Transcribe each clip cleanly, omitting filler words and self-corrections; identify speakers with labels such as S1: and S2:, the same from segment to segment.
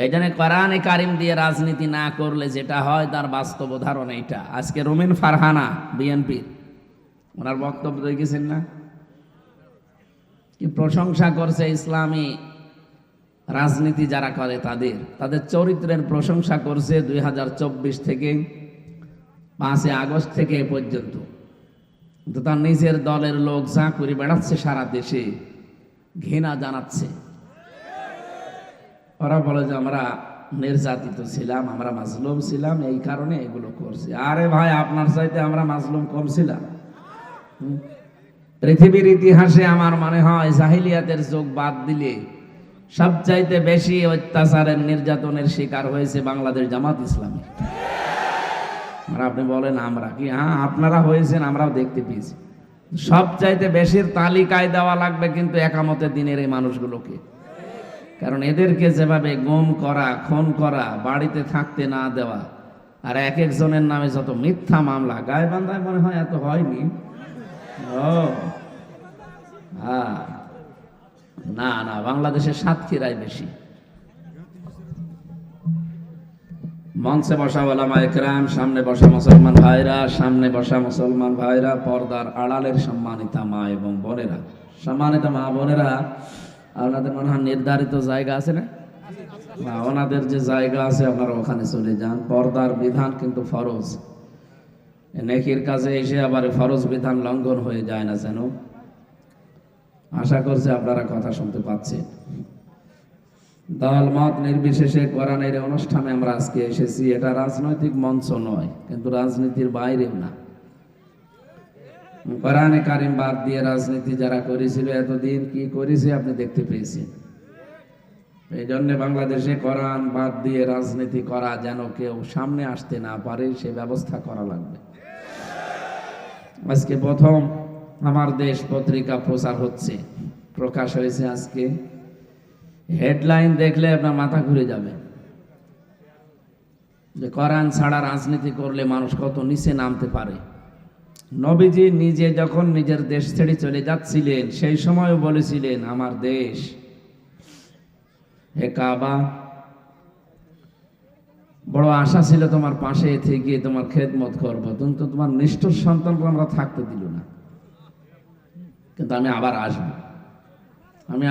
S1: এই জন্য কোরআনে কারিম দিয়ে রাজনীতি না করলে যেটা হয় তার বাস্তব উদাহরণ এইটা। আজকে রুমিন ফারহানা বিএনপির, ওনার বক্তব্য দেখেছেন না, কি প্রশংসা করছে ইসলামী রাজনীতি যারা করে তাদের চরিত্রের প্রশংসা করছে 2024 থেকে 5 আগস্ট থেকে এ পর্যন্ত। কিন্তু তার নিজের দলের লোক যা করে বেড়াচ্ছে সারা দেশে, ঘৃণা জানাচ্ছে। ওরা বলে যে আমরা নির্যাতিত ছিলাম, আমরা মাজলুম ছিলাম, এই কারণে এগুলো করছি। আরে ভাই, আপনার চাইতে আমরা মাজলুম কম ছিলাম? পৃথিবীর ইতিহাসে আমার মনে হয় জাহিলিয়াতের যুগ বাদ দিলে সবচাইতে বেশি অত্যাচারের নির্যাতনের শিকার হয়েছে বাংলাদেশ জামাত ইসলামী। আর আপনি বলেন আমরা কি? হ্যাঁ, আপনারা হয়েছেন, আমরাও দেখতে পেয়েছি। সবচাইতে বেশির তালিকায় দেওয়া লাগবে কিন্তু একামতের দিনের এই মানুষগুলোকে। কারণ এদেরকে যেভাবে গুম করা, খুন করা, বাড়িতে থাকতে না দেওয়া, আর এক একজনের নামে যত মিথ্যা মামলা, গাইবান্ধায় মনে হয় এত হয়নি। হ্যাঁ, না না, বাংলাদেশের সাতক্ষীরায় বেশি। মঞ্চে বসা ওলামা ইকরাম, সামনে বসা মুসলমান ভাইরা, সামনে বসা মুসলমান ভাইরা, পর্দার আড়ালের সম্মানিতা মা এবং বোনেরা, সম্মানিত মা বোনেরা, আপনাদের মনে হয় নির্ধারিত জায়গা আছে না? ওনাদের যে জায়গা আছে আপনারা ওখানে চলে যান। পর্দার বিধান কিন্তু ফরজ। নেকির কাজে এসে আবার ফরজ বিধান লঙ্ঘন হয়ে যায় না যেন। আশা করছি আপনারা কথা শুনতে পাচ্ছেন। দল মত নির্বিশেষে কোরআনের অনুষ্ঠানে আমরা আজকে এসেছি। এটা রাজনৈতিক মঞ্চ নয়, কিন্তু রাজনীতির বাইরেও না। কোরআনে কারিম বাদ দিয়ে রাজনীতি যারা করেছিল এতদিন কি করেছে আপনি দেখতে পেয়েছেন। এই জন্য বাংলাদেশে কোরআন বাদ দিয়ে রাজনীতি করা যেন কেউ সামনে আসতে না পারে, সে ব্যবস্থা করা লাগবে। আজকে প্রথম আমার দেশ পত্রিকা প্রচার হচ্ছে, প্রকাশ হয়েছে আজকে। হেডলাইন দেখলে আপনার মাথা ঘুরে যাবে যে কোরআন ছাড়া রাজনীতি করলে মানুষ কত নিচে নামতে পারে। নবীজি নিজে যখন নিজের দেশ ছেড়ে চলে যাচ্ছিলেন সেই সময়ও বলেছিলেন, আমার দেশ হে কাবা, বড় আশা ছিল তোমার পাশে থেকে তোমার খেদমত করবো, কিন্তু তোমার নিষ্ঠুর সন্তানকে আমরা থাকতে দিল না। কিন্তু আমি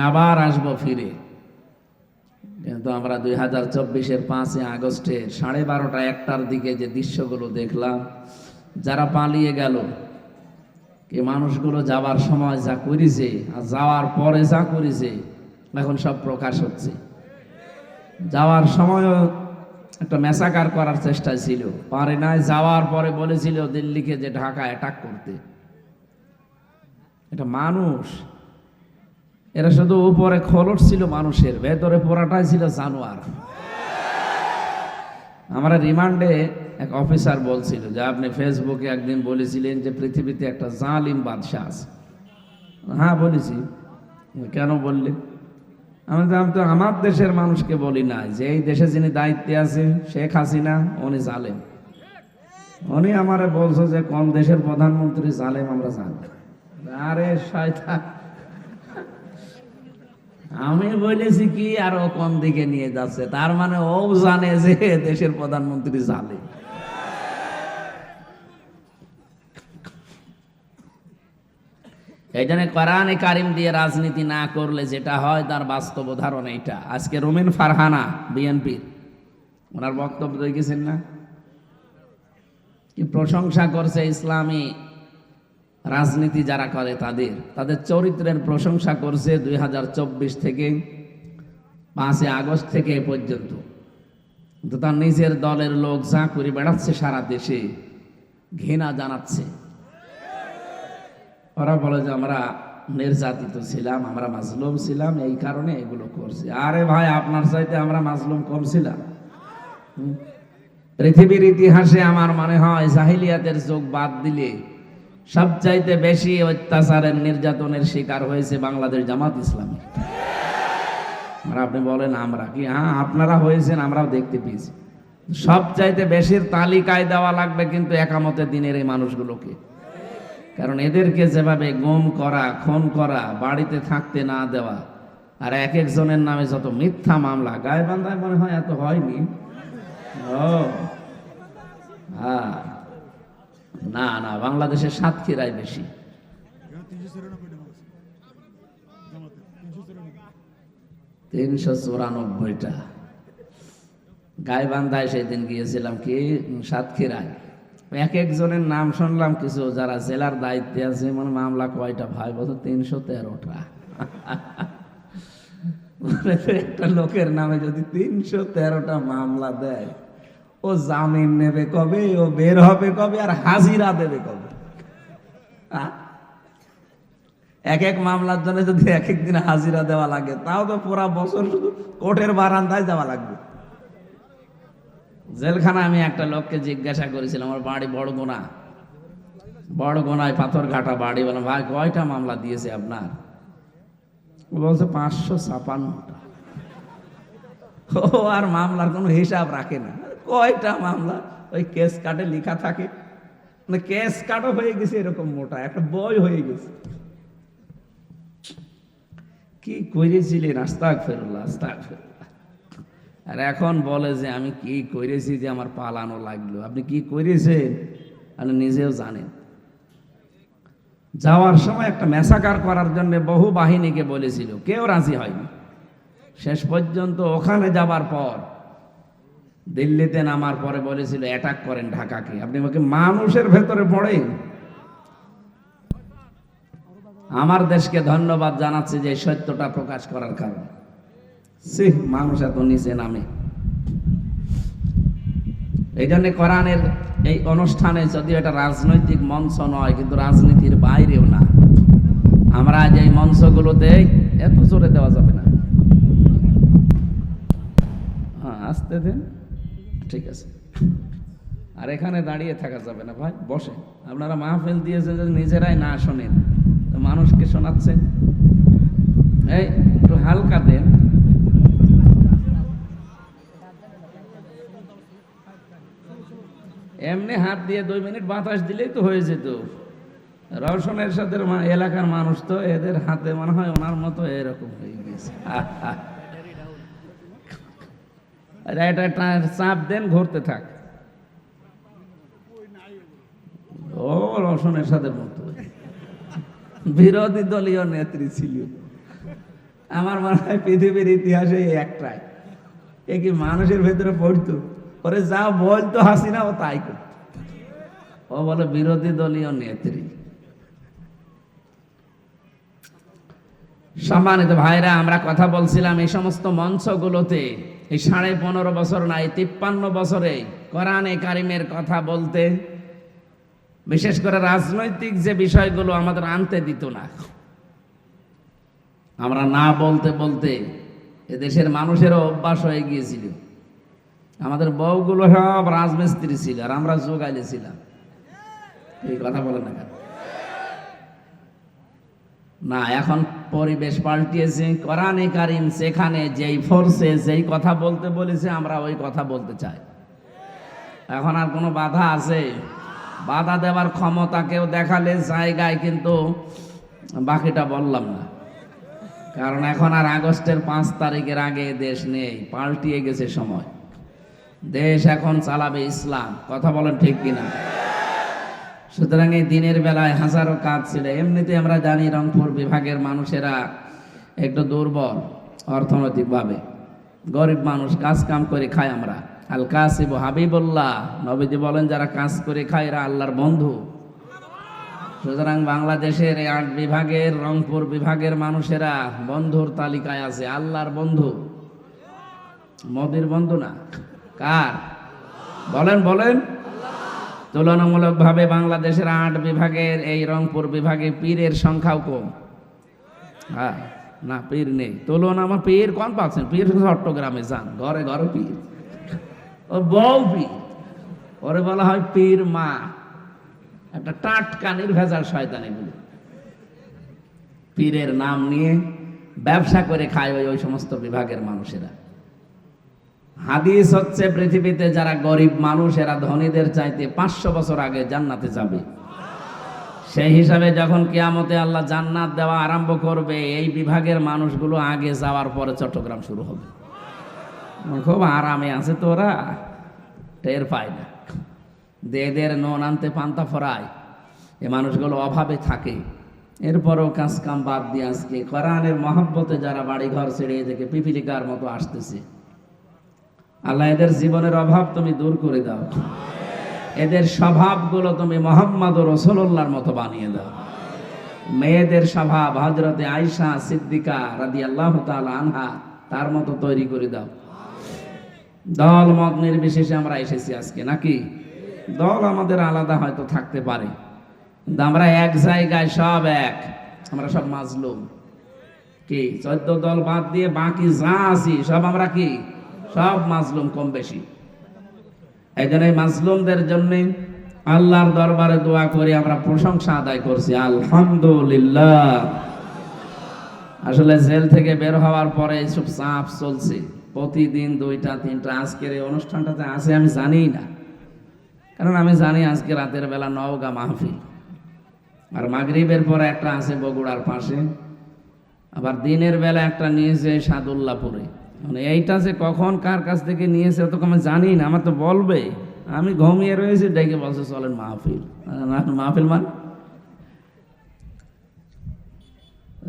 S1: আবার আসবো ফিরে। কিন্তু আমরা 2024-এর 5 আগস্টে 12:30-1টার দিকে যে দৃশ্যগুলো দেখলাম, যারা পালিয়ে গেল, এই মানুষগুলো যাবার সময় যা করেছে আর যাওয়ার পরে যা করেছে এখন সব প্রকাশ হচ্ছে। যাওয়ার সময়ও একটা ম্যাসাকার করার চেষ্টা ছিল, পারে নাই। যাওয়ার পরে বলেছিল দিল্লিকে যে ঢাকা অ্যাটাক করতে। এটা মানুষ, এরা শুধু উপরে খোলস ছিল মানুষের, ভেতরে পোড়াটাই ছিল জানোয়ার। আমরা রিমান্ডে এক অফিসার বলছিল যে আপনি ফেসবুকে একদিন বলেছিলেন যে পৃথিবীতে একটা জালিম বাদশাহ আছে। হ্যাঁ বলেছি। কেন বললেন? আমি তো আমার দেশের মানুষকে বলি না যে এই দেশে যিনি দায়িত্বে আছে শেখ হাসিনা, উনি জালেম। উনি আমারে বলছো যে কোন দেশের প্রধানমন্ত্রী জালেম আমরা জানি। আরে শয়তান, আমি বলেছি কি আর ও কোন দিকে নিয়ে যাচ্ছে, তার মানে ও জানে যে দেশের প্রধানমন্ত্রী জালেম। এই জন্য কোরআনে কারিম দিয়ে রাজনীতি না করলে যেটা হয় তার বাস্তব উদাহরণ এইটা। আজকে রুমিন ফারহানা বিএনপির, ওনার বক্তব্য দেখেছেন না, কি প্রশংসা করছে ইসলামী রাজনীতি যারা করে তাদের চরিত্রের প্রশংসা করছে 2024 থেকে 5 আগস্ট থেকে এ পর্যন্ত। কিন্তু তার নিজের দলের লোক যা করে বেড়াচ্ছে সারা দেশে, ঘৃণা জানাচ্ছে। ওরা বলে যে আমরা নির্যাতিত ছিলাম, আমরা মাজলুম ছিলাম, এই কারণে এগুলো করছি। আরে ভাই, আপনার চাইতে আমরা মাজলুম কম ছিলাম? পৃথিবীর ইতিহাসে আমার মনে হয় জাহিলিয়াতের যুগ বাদ দিলে সবচাইতে বেশি অত্যাচারের নির্যাতনের শিকার হয়েছে বাংলাদেশ জামাত ইসলামী। আর আপনি বলেন আমরা কি? হ্যাঁ, আপনারা হয়েছেন, আমরাও দেখতে পেয়েছি। সবচাইতে বেশির তালিকায় দেওয়া লাগবে কিন্তু একামতের দিনের এই মানুষগুলোকে। কারণ এদেরকে যেভাবে গুম করা, খুন করা, বাড়িতে থাকতে না দেওয়া, আর এক একজনের নামে যত মিথ্যা মামলা, গাইবান্ধায় মনে হয় এত হয়নি। ও হ্যাঁ, না না, বাংলাদেশের সাতক্ষীরায় বেশি। 394টা। গাইবান্ধায় সেদিন গিয়েছিলাম, কি সাতক্ষীরায়, এক একজনের নাম শুনলাম, কিছু যারা জেলার দায়িত্বে আছে, মানে মামলা কয়টা ভাই বলতো 313টা। একটা লোকের নামে যদি 313টা মামলা দেয়, ও জামিন নেবে কবে, ও বের হবে কবে, আর হাজিরা দেবে কবে? এক এক মামলার জন্য যদি এক এক দিন হাজিরা দেওয়া লাগে, তাও তো পুরা বছর শুধু কোর্টের বারান্দায় যাওয়া লাগবে। জেলখানা আমি একটা লোককে জিজ্ঞাসা করেছিলাম, আমার বাড়ি বড়গোনায় পাথরঘাটা বাড়ি। বললাম, ভাই কয়টা মামলা দিয়েছে আপনার? ও বলছে 556টা। ও আর মামলার কোনো হিসাব রাখে না। কয়টা মামলা, ওই কেস কার্ডে লেখা থাকে, মানে কেস কার্ডও হয়ে গেছে এরকম মোটা, একটা বই হয়ে গেছে। কি করেছিলেন? আস্তাগফিরুল্লাহ, আস্তাগফিরুল্লাহ। আর এখন বলে যে আমি কি করেছি যে আমার পালানো লাগলো। আপনি কি করেছেন আপনি নিজেও জানেন। যাওয়ার সময় একটা মেসাকার করার জন্য বহু বাহিনীকে বলেছিল, কেউ রাজি হয়নি। শেষ পর্যন্ত ওখানে যাবার পর, দিল্লিতে নামার পরে বলেছিল অ্যাটাক করেন ঢাকাকে। আপনি আমাকে মানুষের ভেতরে পড়েন। আমার দেশকে ধন্যবাদ জানাচ্ছি যে সত্যটা প্রকাশ করার কারণে। মানুষ এত নিচে নামে। এই জন্য কোরআনের এই অনুষ্ঠানে, যদিও এটা রাজনৈতিক মঞ্চ নয়, কিন্তু রাজনীতির বাইরেও না। আমরা আজ এই মঞ্চগুলোতে এত জোরে দেওয়া যাবে না, হ্যাঁ আসতে দেন, ঠিক আছে। আর এখানে দাঁড়িয়ে থাকা যাবে না ভাই, বসে। আপনারা মাহফিল দিয়েছেন যদি নিজেরাই না শোনেন, তো মানুষকে শোনাচ্ছেন। এই একটু হালকা দেন। এমনি হাত দিয়ে 2 মিনিট বাতাস দিলেই তো হয়ে যেত। রওশনের সাথে এলাকার মানুষ তো, এদের হাতে মনে হয় ওনার মতো এরকম হয়ে গেছে। এটা চাপ দেন, ঘুরতে থাক। ও রওশনের সাথে মতো বিরোধী দলীয় নেত্রী ছিল। আমার মনে হয় পৃথিবীর ইতিহাসে একটাই। এ কি মানুষের ভেতরে পড়তো? ওরে যা বলতো হাসিনা, ও তাই করত। ও বলে বিরোধী দলীয় নেত্রী। সম্মানিত ভাইরা, আমরা কথা বলছিলাম এই সমস্ত মঞ্চগুলোতে এই 15.5 বছর নাই, 53 বছরে কোরআনে কারিমের কথা বলতে, বিশেষ করে রাজনৈতিক যে বিষয়গুলো আমাদের আনতে দিত না। আমরা না বলতে বলতে এদেশের মানুষেরও অভ্যাস হয়ে গিয়েছিল। আমাদের বউগুলো সব রাজমিস্ত্রি ছিল, আর আমরা যোগাইলে ছিলাম। এই কথা বলে না না, এখন পরিবেশ পাল্টিয়েছে। কোরআনে কারিম সেখানে যেই ফোর্সে যেই কথা বলতে বলেছে, আমরা ওই কথা বলতে চাই। এখন আর কোনো বাধা আছে? বাধা দেওয়ার ক্ষমতা কেউ দেখালে জায়গায়, কিন্তু বাকিটা বললাম না। কারণ এখন আর আগস্টের 5 তারিখের আগে দেশ নেই, পাল্টিয়ে গেছে সময়। দেশ এখন চালাবে ইসলাম। কথা বলেন ঠিক কিনা? সুতরাং এই দিনের বেলায় হাজারো কাজ ছিল। এমনিতে আমরা জানি রংপুর বিভাগের মানুষেরা একটু দুর্বল অর্থনৈতিকভাবে, গরিব মানুষ, কাজ কাম করে খায়। আমরা আল কাসিবু হাবিবুল্লাহ, নবীজি বলেন যারা কাজ করে খায় এরা আল্লাহর বন্ধু। সুতরাং বাংলাদেশের এই 8 বিভাগের, রংপুর বিভাগের মানুষেরা বন্ধুর তালিকায় আছে। আল্লাহর বন্ধু, মোদির বন্ধু না। কার? বলেন বলেন। তুলনামূলকভাবে বাংলাদেশের 8 বিভাগের এই রংপুর বিভাগে পীরের সংখ্যাও কম। হ্যাঁ, না পীর নেই। তুলনা আমার পীর কোন পাচ্ছেন? পীর চট্টগ্রামে যান, ঘরে ঘরে পীর। ও বউ পীর, ওরে বলা হয় পীর মা। একটা টাটকা নির্ভেজাল শয়তান এগুলো। পীরের নাম নিয়ে ব্যবসা করে খায় ওই সমস্ত বিভাগের মানুষেরা। হাদিস হচ্ছে পৃথিবীতে যারা গরিব মানুষ এরা ধনীদের চাইতে 500 বছর আগে জান্নাতে যাবে। সেই হিসাবে যখন কিয়ামতে আল্লাহ জান্নাত দেওয়া আরম্ভ করবে, এই বিভাগের মানুষগুলো আগে যাওয়ার পরে চট্টগ্রাম শুরু হবে। খুব আরামে আছে, তোরা টের পায় না। দেদের নুন আনতে পান্তা ফরায়, এ মানুষগুলো অভাবে থাকে। এরপরও কাজ কাম বাদ দিয়ে আজকে কোরআনের মহব্বতে যারা বাড়ি ঘর ছেড়ে থেকে পিপিলিকার মতো আসতেছে, আল্লাহ এদের জীবনের অভাব তুমি দূর করে দাও, এদের স্বভাবগুলো তুমি মুহাম্মদ রাসূলুল্লাহর মতো বানিয়ে দাও। মেয়েদের স্বভাব হযরতে আয়েশা সিদ্দিকা রাদিয়াল্লাহু তাআলা আনহা তার মতো তৈরি করে দাও। দল মত নির্বিশেষে আমরা এসেছি আজকে, নাকি দল আমাদের আলাদা হয়তো থাকতে পারে, কিন্তু আমরা এক জায়গায় সব এক, আমরা সব মাজলুম। কি 14 দল বাদ দিয়ে বাকি যা আছি সব আমরা কি সব মাজলুম কম বেশি। এই জন্য এই মাজলুমদের জন্য আল্লাহর দরবারে দোয়া করে আমরা প্রশংসা আদায় করছি, আলহামদুলিল্লাহ। আসলে জেল থেকে বের হওয়ার পরে এইসব চাপ চলছে, প্রতিদিন 2টা 3টা। আজকের এই অনুষ্ঠানটাতে আছে আমি জানি না, কারণ আমি জানি আজকে রাতের বেলা নওগাঁ মাহফিল, আর মাগরিবের পরে একটা আছে বগুড়ার পাশে, আবার দিনের বেলা একটা নিয়েছে সাদুল্লাপুরে। মানে এইটা যে কখন কার কাছ থেকে নিয়েছে তো আমি জানি না, আমার তো বলবে। আমি ঘুমিয়ে রয়েছি, ডেকে বলছে চলেন মাহফিল। মাহফিল মানে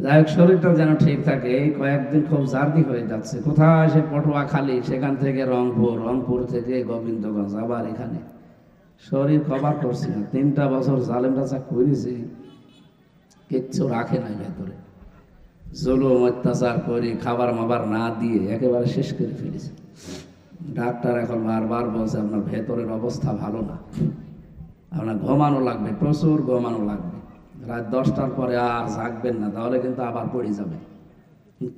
S1: যাই হোক, শরীরটা যেন ঠিক থাকে। এই কয়েকদিন খুব জার্নি হয়ে যাচ্ছে, কোথায় সে পটুয়াখালী, সেখান থেকে রংপুর, রংপুর থেকে গোবিন্দগঞ্জ, আবার এখানে শরীর কভার করছি না। 3টা বছর জালেমরা যা করেছে, কিচ্ছু রাখে নাই ভেতরে, জুলুম অত্যাচার করে খাবার মাবার না দিয়ে একেবারে শেষ করে ফেলেছে। ডাক্তার এখন বারবার বলছে আপনার ভেতরের অবস্থা ভালো না, আপনার ঘুমানো লাগবে, প্রচুর ঘুমানো লাগবে। রাত 10টার পরে আর জাগবেন না, তাহলে কিন্তু আবার পড়ে যাবে।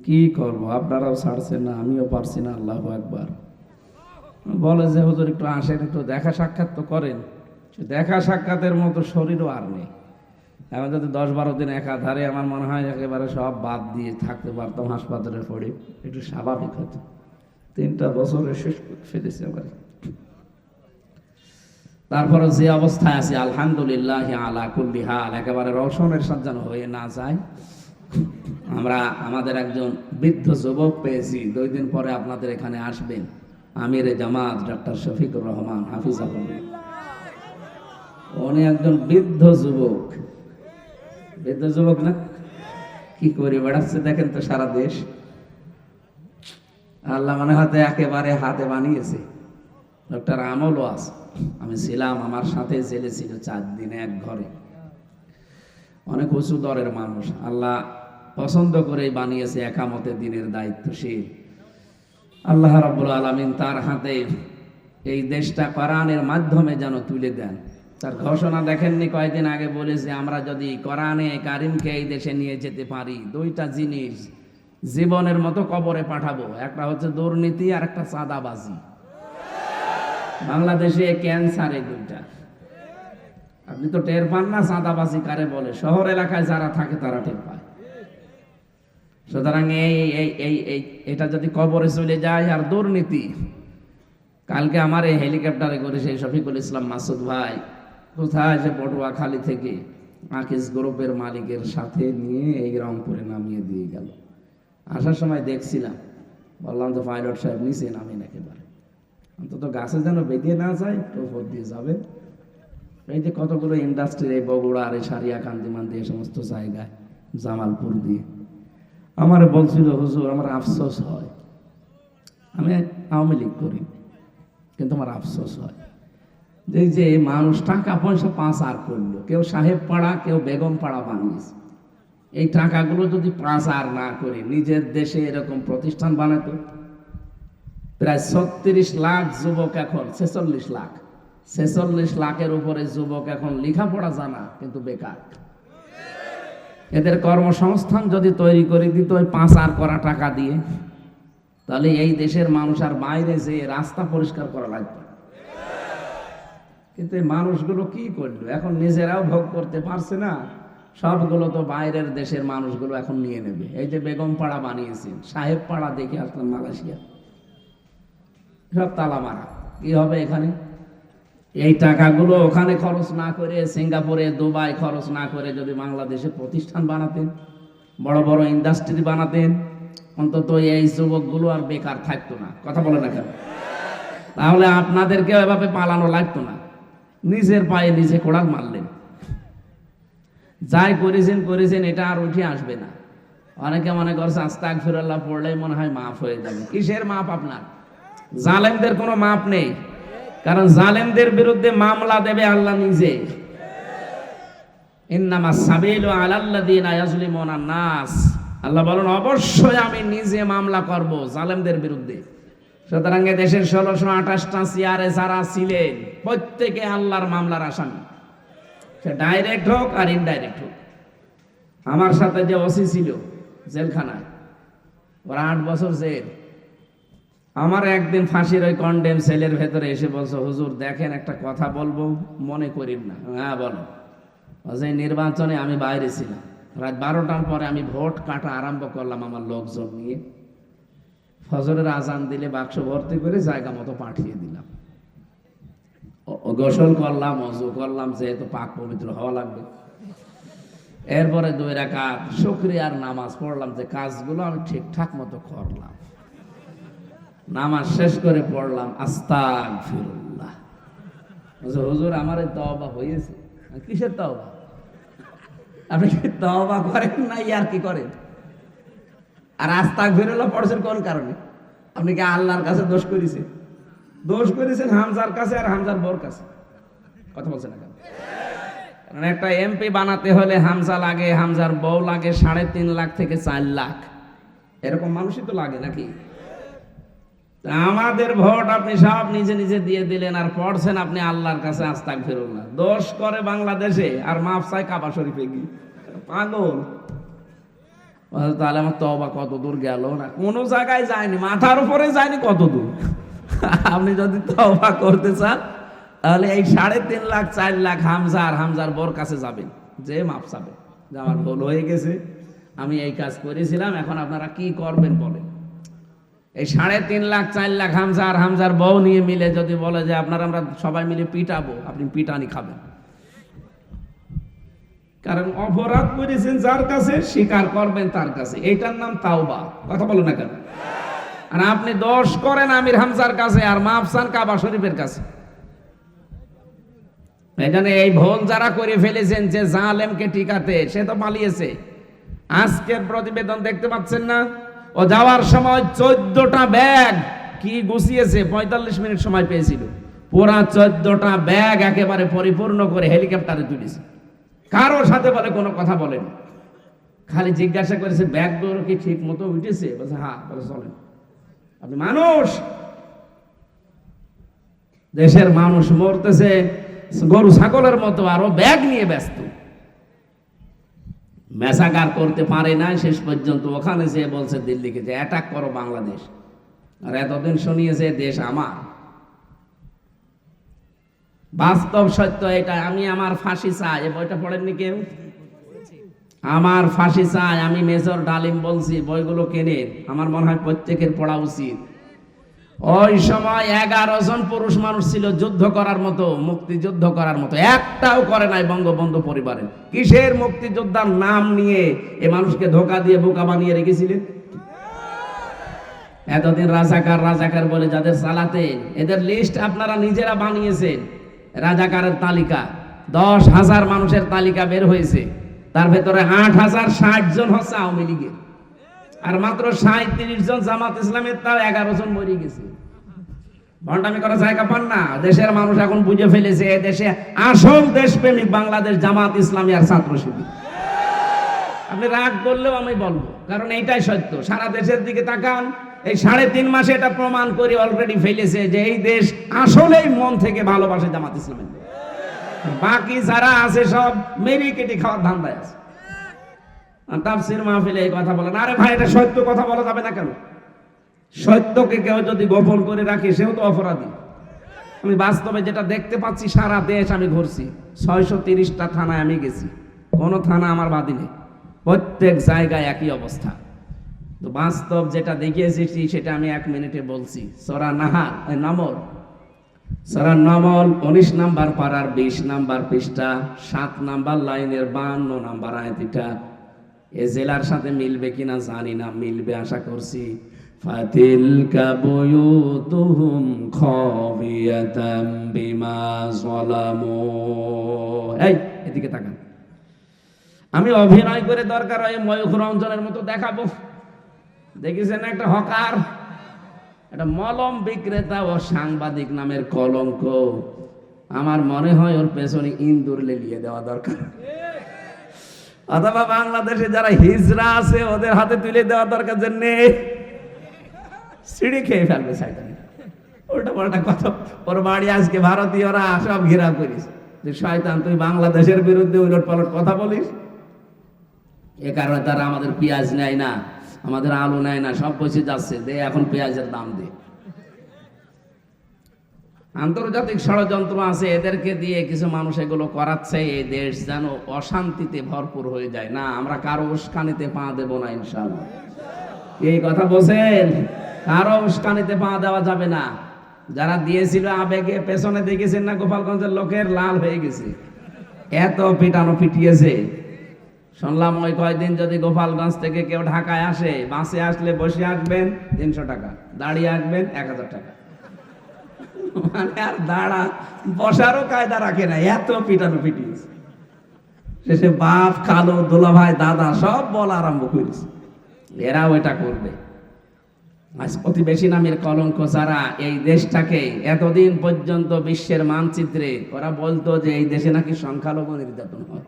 S1: কি করব, আপনারাও ছাড়ছেন না, আমিও পারছি না। আল্লাহু আকবার। বলে যে হুজুর একটু আসেন, একটু দেখা সাক্ষাৎ তো করেন। দেখা সাক্ষাতের মতো শরীরও আর নেই। এখন যদি 10-12 দিন একাধারে আমার মনে হয় একেবারে সব বাদ দিয়ে থাকতে পারতাম, হাসপাতালে পড়ে একটু স্বাভাবিক হতো। 3টা বছরে শেষ করে ফেলেছে আবার। তারপরে যে অবস্থায় আছে আলহামদুলিল্লাহ আলা কুল্লি হাল, একেবারে রওশনের সাজ্জানো হয়ে না যায়। আমরা আমাদের একজন বৃদ্ধ যুবক পেয়েছি, 2 দিন পরে আপনাদের এখানে আসবেন, আমিরে জামাত ডক্টর শফিকুর রহমান হাফিজাহুল্লাহ। উনি একজন বৃদ্ধ যুবক, বৃদ্ধ যুবক না, কি করে বেড়াচ্ছে দেখেন তো সারা দেশ। আল্লাহ মনে হয়তো একেবারে হাতে বানিয়েছে। ডক্টর আমল ওয়াজ, আমি ছিলাম, আমার সাথে জেলে ছিল 4 দিন এক ঘরে। অনেক উঁচু দরের মানুষ, আল্লাহ পছন্দ করেই বানিয়েছে, একামতে দিনের দায়িত্বশীল। আল্লাহ রাব্বুল আলামিন তার হাতে এই দেশটা কোরআনের মাধ্যমে যেন তুলে দেন। তার ঘোষণা দেখেননি কয়েকদিন আগে বলেছে, আমরা যদি কোরআনে কারিমকে এই দেশে নিয়ে যেতে পারি, 2টা জিনিস জীবনের মতো কবরে পাঠাবো। একটা হচ্ছে দুর্নীতি, আর একটা চাঁদাবাজি। বাংলাদেশে ক্যান্সার এই 2টা। আপনি তো টের পান না চাঁদাবাজি কারে বলে, শহর এলাকায় যারা থাকে তারা টের পায়। সুতরাং এটা যদি কবরে চলে যায়, আর দুর্নীতি, কালকে আমার এই হেলিকপ্টারে করে সেই শফিকুল ইসলাম মাসুদ ভাই কোথায় সে পটুয়াখালী থেকে আকিস গ্রুপের মালিকের সাথে নিয়ে এই রংপুরে নামিয়ে দিয়ে গেল। আসার সময় দেখছিলাম, বললাম তো পাইলট সাহেব নিচে নামেন, একেবারে অন্তত গাছে যেন বেঁধে না যায়, একটু উপর দিয়ে যাবে। এই যে কতগুলো ইন্ডাস্ট্রি, এই বগুড়া আর এই সারিয়া কান্দিমান্দি, এই সমস্ত জায়গায়, জামালপুর দিয়ে আমার বলছিল, হুজুর আমার আফসোস হয়, আমি আওয়ামী লীগ করি, কিন্তু আমার আফসোস হয় যে মানুষ টাকা পয়সা পাচার করলো, কেউ সাহেব পাড়া, কেউ বেগম পাড়া বানিয়েছে। এই টাকাগুলো যদি পাচার না করে নিজের দেশে এরকম প্রতিষ্ঠান বানাতো, প্রায় 36 লাখ যুবক, এখন 46 লাখের উপরে যুবক এখন লেখাপড়া জানা কিন্তু বেকার। এদের কর্মসংস্থান যদি তৈরি করে দিত ওই পাচার করা টাকা দিয়ে, তাহলে এই দেশের মানুষ আর বাইরে যে রাস্তা পরিষ্কার করা লাগবে। কিন্তু এই মানুষগুলো কি করলো, এখন নিজেরাও ভোগ করতে পারছে না, সবগুলো তো বাইরের দেশের মানুষগুলো এখন নিয়ে নেবে। এই যে বেগম পাড়া বানিয়েছেন, সাহেব পাড়া দেখে আসলাম মালয়েশিয়া, সব তালা মারা। কি হবে এখানে? এই টাকাগুলো ওখানে খরচ না করে, সিঙ্গাপুরে দুবাই খরচ না করে যদি বাংলাদেশে প্রতিষ্ঠান বানাতেন, বড় বড় ইন্ডাস্ট্রি বানাতেন, অন্তত এই যুবকগুলো আর বেকার থাকতো না। কথা বলে না কেন? তাহলে আপনাদেরকে এভাবে পালানো লাগতো না। নিজের পায়ে নিজে কোড়াল মারলেন। যাই করেছেন এটা আর উঠে আসবে না। অনেকে মনে করছে আস্তাগফিরুল্লাহ পড়লেই মনে হয় মাফ হয়ে যাবে। কিসের মাপ আপনার? জালেমদের কোনো মাপ নেই, কারণ জালেমদের বিরুদ্ধে মামলা দেবে আল্লাহ নিজে। ইন্নামাস সাবিলু আলাল্লাযিনা ইয়াজলিমুনা নাস, আল্লাহ বলেন অবশ্যই আমি নিজে মামলা করব জালেমদের বিরুদ্ধে। সুতরাং দেশের 1628টা চেয়ারে যারা ছিলেন প্রত্যেকে আল্লাহর মামলার আসামি, সে ডাইরেক্ট হোক আর ইনডাইরেক্ট হোক। আমার সাথে যে ওসি ছিল জেলখানায়, ওরা 8 বছর জেল। আমার একদিন ফাঁসির ওই কন্ডেম সেলের ভেতরে এসে বলছে, হুজুর দেখেন একটা কথা বলবো, মনে করিন না। হ্যাঁ বলো। যে নির্বাচনে আমি বাইরে ছিলাম, রাত 12টার পরে আমি ভোট কাটা আরম্ভ করলাম আমার লোকজন নিয়ে। ফজরের আজান দিলে বাক্স ভর্তি করে জায়গা মতো পাঠিয়ে দিলাম। গোসল করলাম, ওযু করলাম, যেহেতু পাক পবিত্র হওয়া লাগবে। এরপরে 2 রাকাত শুকরিয়ার নামাজ পড়লাম যে কাজগুলো আমি ঠিকঠাক মতো করলাম। নামাজ শেষ করে পড়লাম আস্তাগফিরুল্লাহ। হুজুর আমার এই তওবা হয়েছে। কিসের তওবা? আপনি কি তওবা করেন না ইয়ার কি করেন? আর আস্তাগফিরুল্লাহ পড়ছেন কোন কারণে? আপনি কি আল্লাহর কাছে দোষ করেছেন? দোষ করেছেন হামজার কাছে আর হামজার বউর কাছে। কথা বলছেন না কেন? কারণ একটা এমপি বানাতে হলে হামজা লাগে, হামজার বউ লাগে 3.5 লাখ থেকে 4 লাখ, এরকম মানুষই তো লাগে নাকি? আমাদের ভোট আপনি সব নিজে নিজে দিয়ে দিলেন আর পড়ছেন আপনি আল্লাহর কাছে আস্তাগফিরুল্লাহ। দোষ করে বাংলাদেশে আর মাফ চাই কাবা শরীফে গিয়ে। পাগল। তাহলে আমার তওবা কত দূর গেল না? কোনো জায়গায় যায়নি, মাথার উপরে যায়নি, কত দূর? আপনি যদি তওবা করতে চান তাহলে এই 3.5 লাখ 4 লাখ হামজা আর হামজার বউর কাছে যাবেন, যে মাফ চাবেন যে আমার ভুল হয়ে গেছে, আমি এই কাজ করেছিলাম, এখন আপনারা কি করবেন বলেন। এই 3.5 লাখ 4 লাখ হামজা আর হামজার বউ নিয়ে মিলে যদি বলে যে আপনারা আমরা সবাই মিলে পিটাবো, আপনি পিটানি খাবেন। কারণ অপরাধ করেছেন যার কাছে, স্বীকার করবেন তার কাছে, এইটার নাম তাওবা। কথা বলো না কেন? আর আপনি দোষ করেন আমির হামজার কাছে আর মাফ চান কাবা শরীফের কাছে। এখানে এই ভুল যারা করে ফেলেছেন যে জালেমকে টিকাতে, সে তো পালিয়েছে। আজকের প্রতিবেদন দেখতে পাচ্ছেন না? ও যাওয়ার সময় 14টা ব্যাগ কি গুছিয়েছে, 45 মিনিট সময় পেয়েছিল। পুরা 14টা ব্যাগ একেবারে পরিপূর্ণ করে হেলিকপ্টারে তুলেছে। কারোর সাথে বলে কোনো কথা বলেনি, খালি জিজ্ঞাসা করেছে ব্যাগগুলো কি ঠিক মতো উঠেছে? বলছে হ্যাঁ। বলে চলেন। আপনি মানুষ, দেশের মানুষ মরতেছে গরু ছাগলের মতো, আরো ব্যাগ নিয়ে ব্যস্ত। মেসাকার করতে পারে না, শেষ পর্যন্ত ওখানে যে বলছে দিল্লিকে যে অ্যাটাক করো বাংলাদেশ। আর এতদিন শুনিয়েছে দেশ আমার। বাস্তব সত্য এটা। আমি আমার ফাঁসি চাই, এই বইটা পড়েননি কেউ? আমার ফাঁসি চাই, আমি মেজর ডালিম বলছি, বইগুলো কেনেন, আমার মনে হয় প্রত্যেকের পড়া উচিত। ওই সময় 11 জন পুরুষ মানুষ ছিল যুদ্ধ করার মতো, মুক্তিযুদ্ধ করার মতো, একটাও করে নাই বঙ্গবন্ধু পরিবারের। কিসের মুক্তিযোদ্ধার নাম নিয়ে এ মানুষকে ধোকা দিয়ে বোকা বানিয়ে রেখেছিলেন? এতদিন রাজাকার রাজাকার বলে যাদের চালাতেন, এদের লিস্ট আপনারা নিজেরা বানিয়েছেন। রাজাকারের তালিকা 10,000 মানুষের তালিকা বের হয়েছে, তার ভেতরে 8,060 জন হচ্ছে আওয়ামী লীগের, আর মাত্র 37 জন জামাত ইসলামের, তাও 11 জন মরে গেছে। ভণ্ডামি করার জায়গা পান না। দেশের মানুষ এখন বুঝে ফেলেছে এ দেশে আসল দেশপ্রেমিক বাংলাদেশ জামাত ইসলামী আর ছাত্র শিবির। আপনি রাগ করলেও আমি বলবো, কারণ এইটাই সত্য। সারা দেশের দিকে তাকান, এই 3.5 মাসে এটা প্রমাণ করে অলরেডি ফেলেছে যে এই দেশ আসলেই মন থেকে ভালোবাসে জামাত ইসলামের। বাকি যারা আছে সব মেরি কেটে খাওয়ার ধান্দায় আছে। তাফসীর মাহফিলে এই কথা বলেন, আরে ভাই এটা সত্য কথা বলা যাবে না কেন? সত্যকে কেউ যদি গোপন করে রাখে সেও তো অপরাধী। আমি বাস্তবে যেটা দেখতে পাচ্ছি, সারা দেশ আমি ঘুরছি, 630টা থানায় আমি গেছি, কোনো থানা আমার বাদী নেই, প্রত্যেক জায়গায় একই অবস্থা। তো বাস্তব যেটা দেখে এসেছি সেটা আমি 1 মিনিটে বলছি। সূরা নাহাল, নামর সূরা নমল 19 নাম্বার পারার 20 নাম্বার পৃষ্ঠা 7 নাম্বার লাইনের 52 নাম্বার আয়াত। এটা এ জেলার সাথে মিলবে কিনা জানি না, মিলবে আশা করছি। ফাতিলকা বুয়ুতুহুম খাবিয়াতাম বিমা যালামু। এই এদিকে তাকান, আমি অভিনয় করে দরকার হয় ময়ূখ রঞ্জনের মতো দেখাবো। দেখেছেন একটা হকার, একটা মলম বিক্রেতা ও সাংবাদিক নামের কলঙ্ক। আমার মনে হয় ওর পেছনে ইন্দুর লেলিয়ে দেওয়া দরকার, অথবা বাংলাদেশে যারা হিজড়া আছে ওদের হাতে তুলে দেওয়া দরকার। যে নে সিঁড়ি খেয়ে ফেলবে শয়তান, উল্টা পাল্টা কথা। ওর বাড়ি আজকে ভারতীয়রা সব ঘেরাও করিস যে শয়তান তুই বাংলাদেশের বিরুদ্ধে উলট পালট কথা বলিস। এ কারণে তারা আমাদের পেঁয়াজ নেয় না, আমাদের আলু নেয় না, সব বসে যাচ্ছে। দে এখন পেঁয়াজের দাম দে। আন্তর্জাতিক ষড়যন্ত্র আছে, এদেরকে দিয়ে কিছু মানুষ এগুলো করাচ্ছে। এই দেশ যেন অশান্তিতে ভরপুর হয়ে যায়। না, আমরা কারো উস্কানিতে পা দেব না ইনশাআল্লাহ। এই কথা বলছেন, কারো উস্কানিতে পা দেওয়া যাবে না। যারা দিয়েছিল আবেগে, পেছনে দেখেছেন না গোপালগঞ্জের লোকের লাল হয়ে গেছে, এত পিটানো পিটিয়েছে। শুনলাম ওই কয়দিন যদি গোপালগঞ্জ থেকে কেউ ঢাকায় আসে, বাসে আসলে বসে আসবেন 300 টাকা, দাঁড়িয়ে আসবেন 1000 টাকা। মানে আর দাঁড়া বসারও কায়দা রাখে না, এত পিটানো পিটিয়েছে। শেষে বাপ, খালো, দোলা ভাই, দাদা সব বলা আরম্ভ করেছে, এরা ওইটা করবে। আজ প্রতিবেশী নামের কলঙ্ক যারা এই দেশটাকে এতদিন পর্যন্ত বিশ্বের মানচিত্রে, ওরা বলতো যে এই দেশে নাকি সংখ্যালঘু নির্যাতন হয়।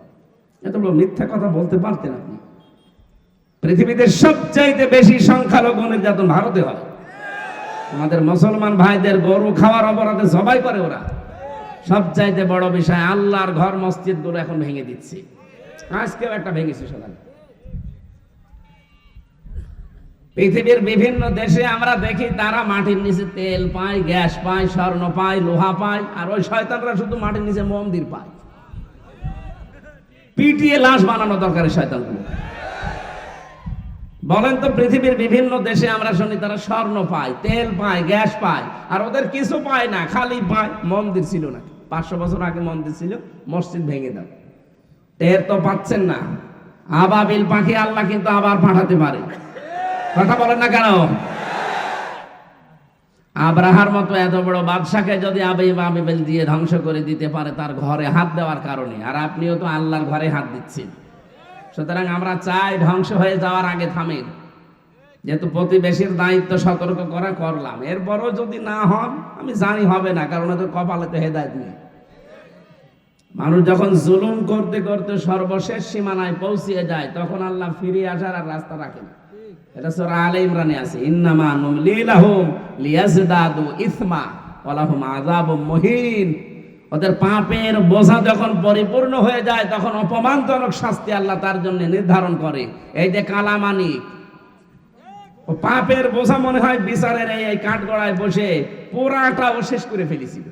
S1: এত বড় মিথ্যা কথা বলতে পারতেন আপনি? পৃথিবীতে সবচাইতে বেশি সংখ্যালঘু নির্যাতন ভারতে হয়। আমাদের মুসলমান ভাইদের গরু খাওয়ার অপরাধে জবাই করে ওরা। সবচাইতে বড় বিষয়, আল্লাহর ঘর মসজিদ গুলো এখন ভেঙে দিচ্ছে। আজকেও একটা ভেঙেছে সকালে। পৃথিবীর বিভিন্ন দেশে আমরা দেখি তারা মাটির নিচে তেল পায়, গ্যাস পায়, স্বর্ণ পায়, লোহা পায়, আর ওই শয়তানরা শুধু মাটির নিচে মন্দির পায়। পিটিয়ে লাশ বানানো দরকার শয়তানগুলো। বলেন তো, পৃথিবীর বিভিন্ন দেশে আমরা শুনি তারা স্বর্ণ পায়, তেল পায়, গ্যাস পায়, আর ওদের কিছু পায় না, খালি পায়। মন্দির ছিল না, 500 বছর আগে মন্দির ছিল, মসজিদ ভেঙে দাও। টের তো পাচ্ছেন না। আবাবিল পাখি আল্লাহ কিন্তু আবার পাঠাতে পারে, কথা বলেন না কেন? আব্রাহার মতো এত বড় বাদশাকে যদি আবাবিল দিয়ে ধ্বংস করে দিতে পারে তার ঘরে হাত দেওয়ার কারণে, আর আপনিও তো আল্লাহর ঘরে হাত দিচ্ছেন। সুতরাং আমরা চাই ধ্বংস হয়ে যাওয়ার আগে থামেন। যেহেতু প্রতিবেশীর দায়িত্ব সতর্ক করা করলাম, এরপরও যদি না হন, আমি জানি হবে না, কারণ ওদের কপালে তো হেদায়েত নেই। মানুষ যখন জুলুম করতে করতে সর্বশেষ সীমানায় পৌঁছিয়ে যায়, তখন আল্লাহ ফিরিয়ে আসার আর রাস্তা রাখেন। এটা সূরা আলে ইমরানে আছে, ইন্নামা নুমলি লাহুম লিয়াজদাদু ইসমা ওয়া লাহুম আযাবুম মুহিন। ওদের পাপের বোঝা যখন পরিপূর্ণ হয়ে যায়, তখন অপমানজনক শাস্তি আল্লাহ তার জন্য নির্ধারণ করে। এই যে কালামানিক, ও পাপের বোঝা মনে হয় বিচারের এই কাঠগড়ায় বসে পুরাটা ও শেষ করে ফেলেছিল।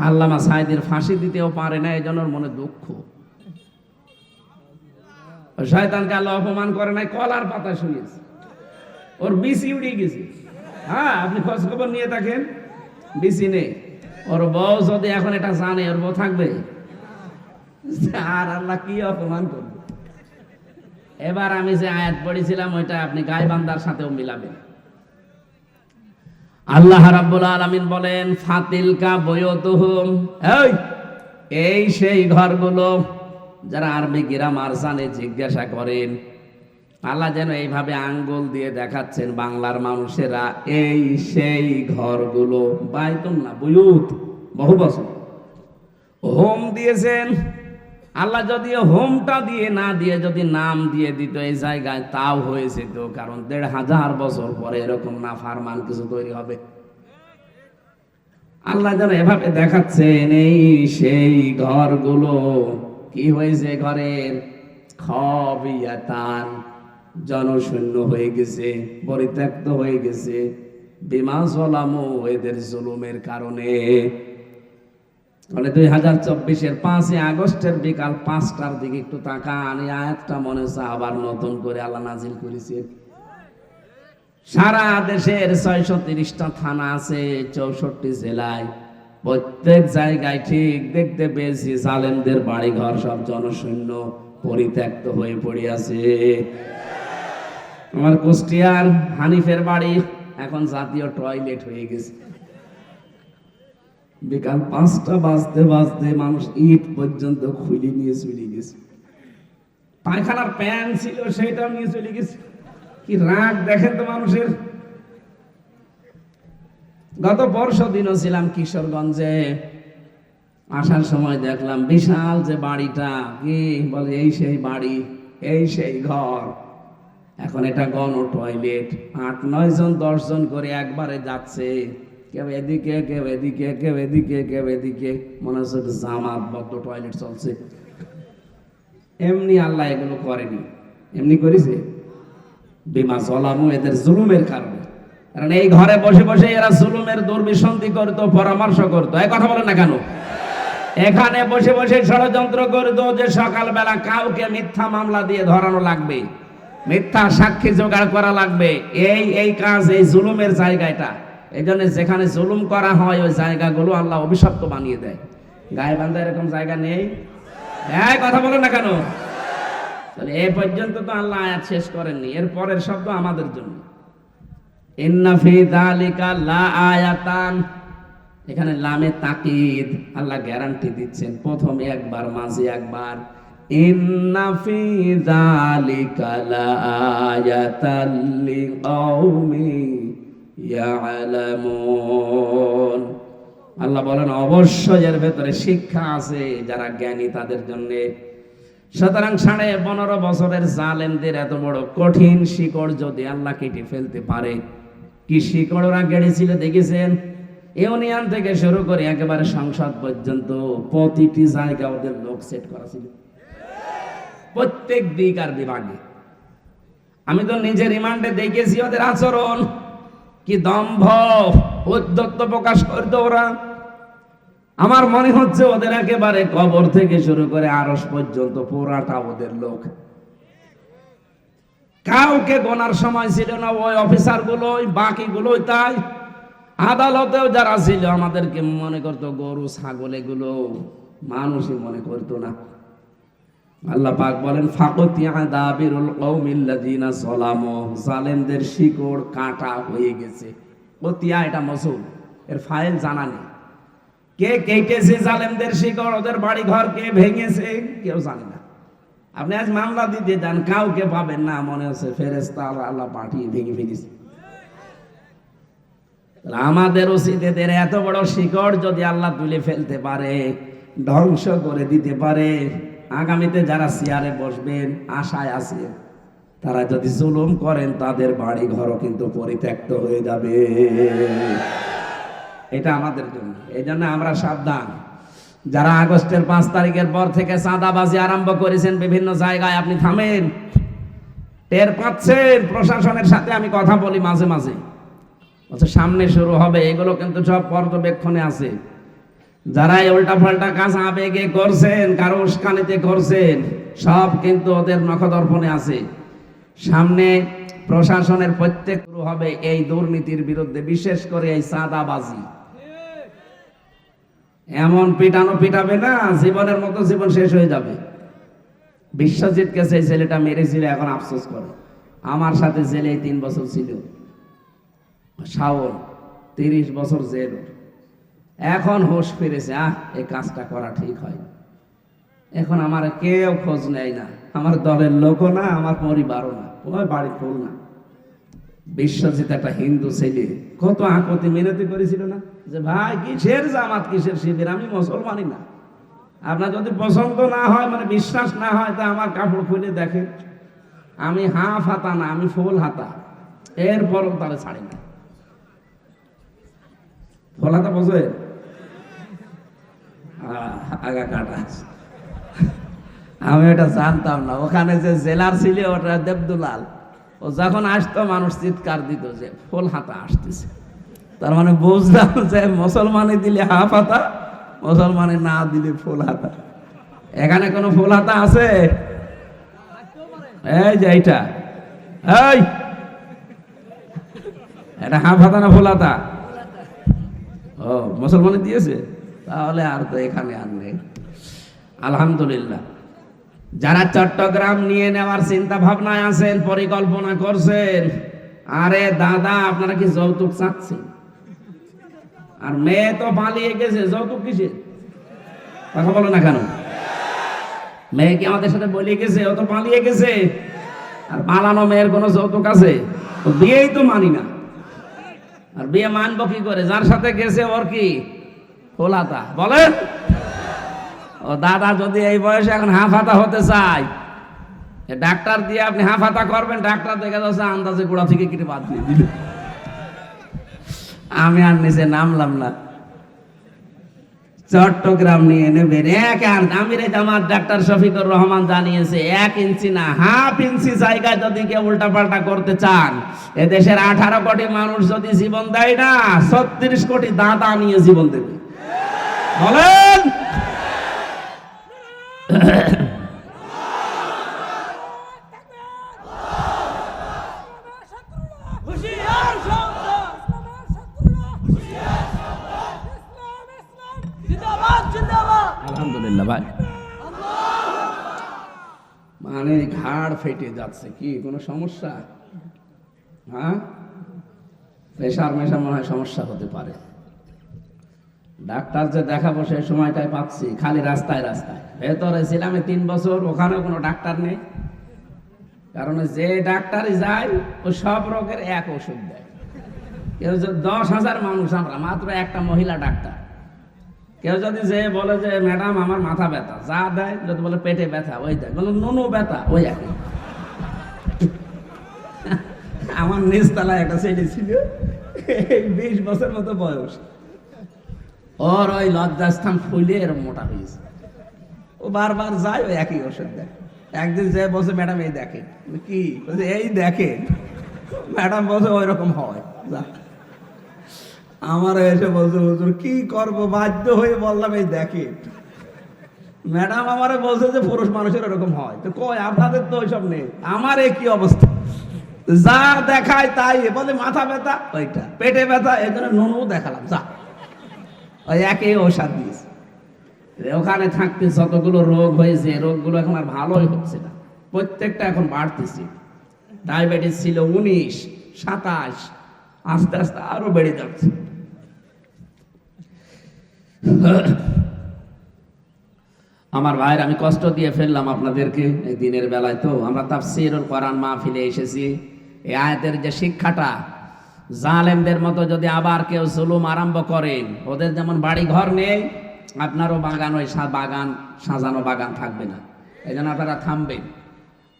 S1: আল্লামা সাইদের ফাঁসি দিতেও পারে না, এই জন্য ওর মনে দুঃখ। শয়তানকে আল্লাহ অপমান করে নাই, কলার পাতা শুয়েছে, ওর বিসি উড়িয়ে গেছে। হ্যাঁ, আপনি খোঁজ খবর নিয়ে থাকেন, বিসি নেই। ওর বউ যদি এখন এটা জানে, ওর বউ থাকবে? আর আল্লাহ কি অপমান করবে। এবার আমি যে আয়াত পড়েছিলাম ওইটা আপনি গায়বান্দার সাথেও মিলাবেন। আল্লাহ রাব্বুল আলামিন বলেন, ফাতিলকা বুয়ুতুহুম, এই সেই ঘরগুলো। যারা আরবি গ্রামার জানে জিজ্ঞাসা করেন। আল্লাহ যেন এইভাবে আঙ্গুল দিয়ে দেখাচ্ছেন বাংলার মানুষেরা, এই সেই ঘরগুলো। বাইতুন না, বুয়ুত, বহু বছর হোম দিয়েছেন আল্লাহ। যদি হোমটা দিয়ে না দিয়ে যদি নাম দিয়ে দিত এই জায়গায়, তাও হয়েছে তো, কারণ 1500 বছর পরে এরকম না ফারমান কিছু তৈরি হবে। আল্লাহ যেন এভাবে দেখাচ্ছেন, এই সেই ঘরগুলো। কি হয়েছে ঘরের? খাবিয়াতান, জনশূন্য হয়ে গেছে, পরিত্যক্ত হয়ে গেছে। বিমা যালামু, এদের জুলুমের কারণে। মানে 2024-এর 5 আগস্টের বিকাল 5টার দিকে একটু তাকান। এই আয়াতটা মনে হচ্ছে আবার নতুন করে আল্লাহ নাজিল করেছে। সারা দেশের 630টা থানা আছে, 64 জেলায়। প্রত্যেক জায়গায় ঠিক দেখতে পেয়েছি জালেমদের বাড়িঘর সব জনশূন্য, পরিত্যক্ত হয়ে পড়ে আছে। আমার কুষ্টিয়ার হানিফের বাড়ি এখন জাতীয় টয়লেট হয়ে গেছে। বিকাল 5টা বাজতে বাজতে মানুষ ইট পর্যন্ত খুলে নিয়ে চলে গেছে। পায়খানার প্যান ছিল সেটাও নিয়ে চলে গেছে। কি রাগ দেখেন তো মানুষের। গত পরশু দিনও ছিলাম কিশোরগঞ্জে, আসার সময় দেখলাম বিশাল যে বাড়িটা, কি বলে এই সেই বাড়ি, এই সেই ঘর। এখন এটা গণ টয়লেট, 8-9 জন 10 জন করে একবারে যাচ্ছে, কেউ এদিকে কেউ এদিকে কেউ এদিকে কেউ এদিকে, মনে হচ্ছে জামাত বদ্ধ টয়লেট চলছে। এমনি আল্লাহ এগুলো করেনি, এমনি করেছে বিমা জলামু, এদের জুলুমের কারণে। কারণ এই ঘরে বসে বসে এরা জুলুমের দুর্বিসন্ধি করতো, পরামর্শ করতো। এই কথা বলেন না কেন? এখানে বসে বসে ষড়যন্ত্র করতো যে সকালবেলা কাউকে মিথ্যা মামলা দিয়ে ধরানো লাগবে, মিথ্যা সাক্ষী জোগাড় করা লাগবে। এই কাজ, এই জুলুমের জায়গাটা। এই জন্য যেখানে জুলুম করা হয় ওই জায়গাগুলো আল্লাহ অভিশপ্ত বানিয়ে দেয়। গায়েবান্ধা এরকম জায়গা নেই। এই কথা বলেন না কেন? তাহলে এই পর্যন্ত তো আল্লাহ আয়াত শেষ করেননি, এর পরের শব্দ আমাদের জন্য। ইন্না ফি যালিকা লা আয়াতান, এখানে লামে তাকিদ, আল্লাহ গ্যারান্টি দিচ্ছেন, প্রথমে একবার মাঝে একবার। ইন্না ফি যালিকা লা আয়াতাল লিকাউমি ইয়ালামুন। আল্লাহ বলেন অবশ্যই এর ভেতরে শিক্ষা আছে যারা জ্ঞানী তাদের জন্য। সুতরাং 15.5 বছরের জালেমদের এত বড় কঠিন শিকড় যদি আল্লাহ কেটে ফেলতে পারে, কি শিকড় ওরা গেড়েছিল দেখেছেন? ইউনিয়ন থেকে শুরু করে একেবারে সংসদ পর্যন্ত প্রতিটি জায়গা ওদের লোক সেট করা ছিল, প্রত্যেক দিক আর বিভাগে। আমি তো নিজে রিমান্ডে দেখেছি ওদের আচরণ, কি দম্ভ উদ্ধত্ত প্রকাশ করতো ওরা। আমার মনে হচ্ছে ওদের একেবারে কবর থেকে শুরু করে আরশ পর্যন্ত পুরাটা ওদের লোক। কাউকে গোনার সময় ছিল না, ওই অফিসার গুলোই, বাকি গুলোই তাই। আদালতেও যারা ছিল আমাদেরকে মনে করতো গরু ছাগল, এগুলো মানুষই মনে করতো না। আল্লাহ পাক বলেন ফাকুতিয়া দাবিরুল কওমিল্লাযিনা যালামু, জালেমদের শিকড় কাটা হয়ে গেছে। কতিয়া এটা মসুল, এর ফাইল জানা নেই। কে কেটেছে জালেমদের শিকড়, ওদের বাড়ি ঘর কে ভেঙেছে কেউ জানে না। আপনি আজ মামলা দিতে যান, কাউকে পাবেন না, মনে হচ্ছে ফেরেশতা আল্লাহ পাঠিয়ে ভেঙে ফেলেছে। আমাদের উচিত এদের এত বড় শিকড় যদি আল্লাহ তুলে ফেলতে পারে, ধ্বংস করে দিতে পারে, আগামীতে যারা চেয়ারে বসবেন আশায় আছে, তারা যদি জুলুম করেন তাদের বাড়ি ঘরও কিন্তু পরিত্যক্ত হয়ে যাবে। এটা আমাদের জন্য। এই জন্য আমরা সাবধান। যারা আগস্টের 5 তারিখের পর থেকে চাঁদাবাজি আরম্ভ করেছেন বিভিন্ন জায়গায়, আপনি থামেন। টের পাচ্ছেন? প্রশাসনের সাথে আমি কথা বলি মাঝে মাঝে, সামনে শুরু হবে, এগুলো কিন্তু সব পর্যবেক্ষণে আছে। যারা এই উল্টা পাল্টা কাজ আবেগে করছেন, কারো উস্কানিতে করছেন, সব কিন্তু ওদের নখদর্পণে আছে। সামনে প্রশাসনের প্রত্যেক শুরু হবে এই দুর্নীতির বিরুদ্ধে, বিশেষ করে এই চাঁদাবাজি। এমন পিটানো পিটাবে না, জীবনের মতো জীবন শেষ হয়ে যাবে। বিশ্বজিৎকে সেই ছেলেটা মেরেছিল, এখন আফসোস করে। আমার সাথে জেলে 3 বছর ছিল, শাওন 30 বছর জেল। এখন হোশ ফিরেছে, এই কাজটা করা ঠিক হয়। এখন আমার কেউ খোঁজ নেয় না, আমার দলের লোকও না, আমার পরিবারও না, ওই বাড়ি ফুল না। বিশ্বজিৎ একটা হিন্দু ছেলে, কত আকতি মিনতি করেছিল না, যে ভাই কিসের জামাত কিসের শিবির, আমি মুসলমানই না। আপনার যদি পছন্দ না হয়, মানে বিশ্বাস না হয়, তা আমার কাপড় খুলে দেখে, আমি হাফ হাতা না, আমি ফুল হাতা। এরপরও তারা ছাড়ি না। ফুল হাতা বোঝে? আগা কাটা। আমি এটা জানতাম না। ওখানে যে জেলার ছিল ওটা দেবদুলাল, ও যখন আসতো মানুষ চিৎকার দিত যে ফুল হাতা আসতেছে। তার মানে বুঝলাম যে মুসলমানে দিলে হাফ হাতা, মুসলমানে না দিলে ফুল হাতা। এখানে কোনো ফুল হাতা আছে? এই যে এইটা, এই এটা হাফাতা না ফোলাতা? ও মুসলমানে দিয়েছে, তাহলে আর তো এখানে আর নেই। আলহামদুলিল্লাহ। যারা চট্টগ্রাম নিয়ে নেওয়ার চিন্তা ভাবনায় আছেন, পরিকল্পনা করছেন, আরে দাদা আপনারা কি যৌতুক চাচ্ছেন? আর মেয়ে তো পালিয়ে গেছে, যৌতুক কিসে? কথা বলো না কেন? মেয়ে কি আমাদের সাথে বলে গেছে? ও তো পালিয়ে গেছে। আর পালানো মেয়ের কোনো যৌতুক আছে? বিয়েই তো মানি না। আর বিয়ে মানবো কি করে? যার সাথে গেছে ওর কি ফোলাতা? বলেন। ও দাদা যদি এই বয়সে এখন হাফাতা হতে চায়, ডাক্তার দিয়ে আপনি হাফাতা করবেন, ডাক্তার দেখে যাচ্ছে আন্দাজে গোড়া থেকে কেটে বাদ দিয়ে দিল। আমি আর নিচে নামলাম না। চট্টগ্রাম নিয়ে নেবেন এক, আর আমিরে জামাত ডাক্তার শফিকুর রহমান জানিয়েছে 1 ইঞ্চি না, হাফ ইঞ্চি জায়গায় যদি কেউ উল্টা পাল্টা করতে চান, এদেশের 18 কোটি মানুষ যদি জীবন দেয় না, 36 কোটি দাদা নিয়ে জীবন দেবে। বলেন। আলহামদুলিল্লাহ ভাই। মানে ঘাড় ফেটে যাচ্ছে, কি কোনো সমস্যা? হ্যাঁ, প্রেশার মেশার মনে হয় সমস্যা হতে পারে। ডাক্তার যে দেখাবো সেই সময়টাই পাচ্ছি খালি রাস্তায় রাস্তায়। ভেতরে ছিলাম 3 বছর, ওখানে কোনো ডাক্তার নেই। কারণ যে ডাক্তারই যায় ও সব রোগের এক ওষুধ দেয়। কেউ 10,000 মানুষ, আমরা মাত্র একটা মহিলা ডাক্তার। কেউ যদি যে বলে যে ম্যাডাম আমার মাথা ব্যথা, যা দেয়। যদি বলে পেটে ব্যথা, ওই দেয়। বলে নুনু ব্যথা, ওই একই। আমার নিচতলায় একটা ছেলে ছিল, 20 বছর মতো বয়স। ওর ওই লজ্জাস্থান ফুলে এরকম মোটা হয়েছে। ও বারবার যায়, ওই একই ওষুধ দেয়। একদিন যে বলছে ম্যাডাম এই দেখেন। কি বলছে? এই দেখেন। ম্যাডাম বলছে ওই রকম হয়। আমার এসে বলছে হুজুর কি করবো, বাধ্য হয়ে বললাম এই দেখেন। ম্যাডাম আমারে বলছে যে পুরুষ মানুষের এরকম হয়। তো কই আপনাদের তো ওইসব নেই। আমার কি অবস্থা, যা দেখায় তাই বলে মাথা ব্যথা, ওইটা পেটে ব্যথা, এই জন্য নুনু দেখালাম। যা, ওই একই ওষুধ দিয়েছে। ওখানে থাকতে যতগুলো রোগ হয়েছে, রোগগুলো এখন আর ভালোই হচ্ছে না, প্রত্যেকটা এখন বাড়তেছে। ডায়াবেটিস ছিল 19, 27, আস্তে আস্তে আরো বেড়ে যাচ্ছে। আমার ভাইয়ের, আমি কষ্ট দিয়ে ফেললাম আপনাদেরকে এই দিনের বেলায়। তো আমরা তাফসীরুল কোরআন মাহফিলে এসেছি। এই আয়াতের যে শিক্ষাটা, জালেমদের মতো যদি আবার কেউ জুলুম আরম্ভ করেন, ওদের যেমন বাড়ি ঘর নেই, আপনারও বাগান, ওই বাগান সাজানো বাগান থাকবে না। এই জন্য আপনারা থামবেন।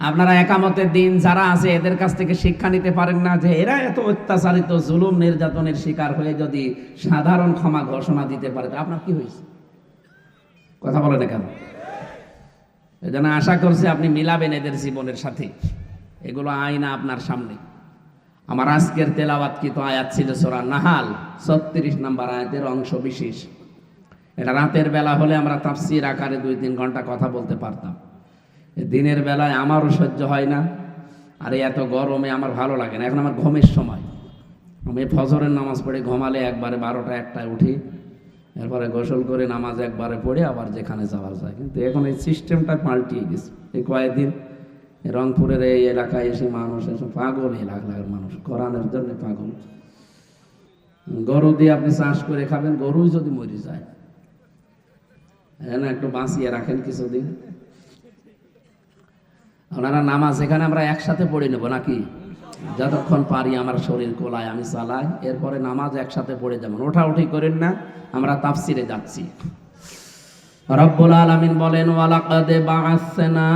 S1: আপনারা একামতের দিন যারা আছে এদের কাছ থেকে শিক্ষা নিতে পারেন না যে এরা এত অত্যাচারিত, জুলুম নির্যাতনের শিকার হয়ে যদি সাধারণ ক্ষমা ঘোষণা দিতে পারে, তা আপনার কি হয়েছে? কথা বলেন কেন? এই জন্য আশা করছি আপনি মিলাবেন এদের জীবনের সাথে। এগুলো আইনা আপনার সামনে। আমার আজকের তেলাওয়াতকৃত আয়াত ছিল সূরা নাহাল 36 নম্বর আয়াতের অংশ বিশেষ। এটা রাতের বেলা হলে আমরা তাফসীর আকারে 2-3 ঘন্টা কথা বলতে পারতাম। দিনের বেলায় আমারও সহ্য হয় না, আর এত গরমে আমার ভালো লাগে না। এখন আমার ঘুমের সময়। আমি ফজরের নামাজ পড়ে ঘুমালে একবারে 12টা 1টায় উঠি, এরপরে গোসল করে নামাজ একবারে পড়ে আবার যেখানে যাওয়া যায়। কিন্তু এখন এই সিস্টেমটা পাল্টিয়ে গেছে। এই কয়েকদিন রংপুরের এই এলাকায় এসে মানুষ এসে পাগল, লাখ লাখ মানুষ কোরআনের জন্য পাগল। গরু দিয়ে আপনি চাষ করে খাবেন, গরুই যদি মরে যায়, একটু বাঁচিয়ে রাখেন কিছুদিন। আপনারা নামাজ এখানে আমরা একসাথে পড়ে নেব নাকি? যতক্ষণ পারি আমার শরীর কোলায় আমি চালাই, এরপরে নামাজ একসাথে পড়ে যাবেন। ওঠাউঠি করেন না, আমরা তাফসিরে যাচ্ছি। রব্বুল আলামিন বলেন, ওয়ালাকাদ বাআসনা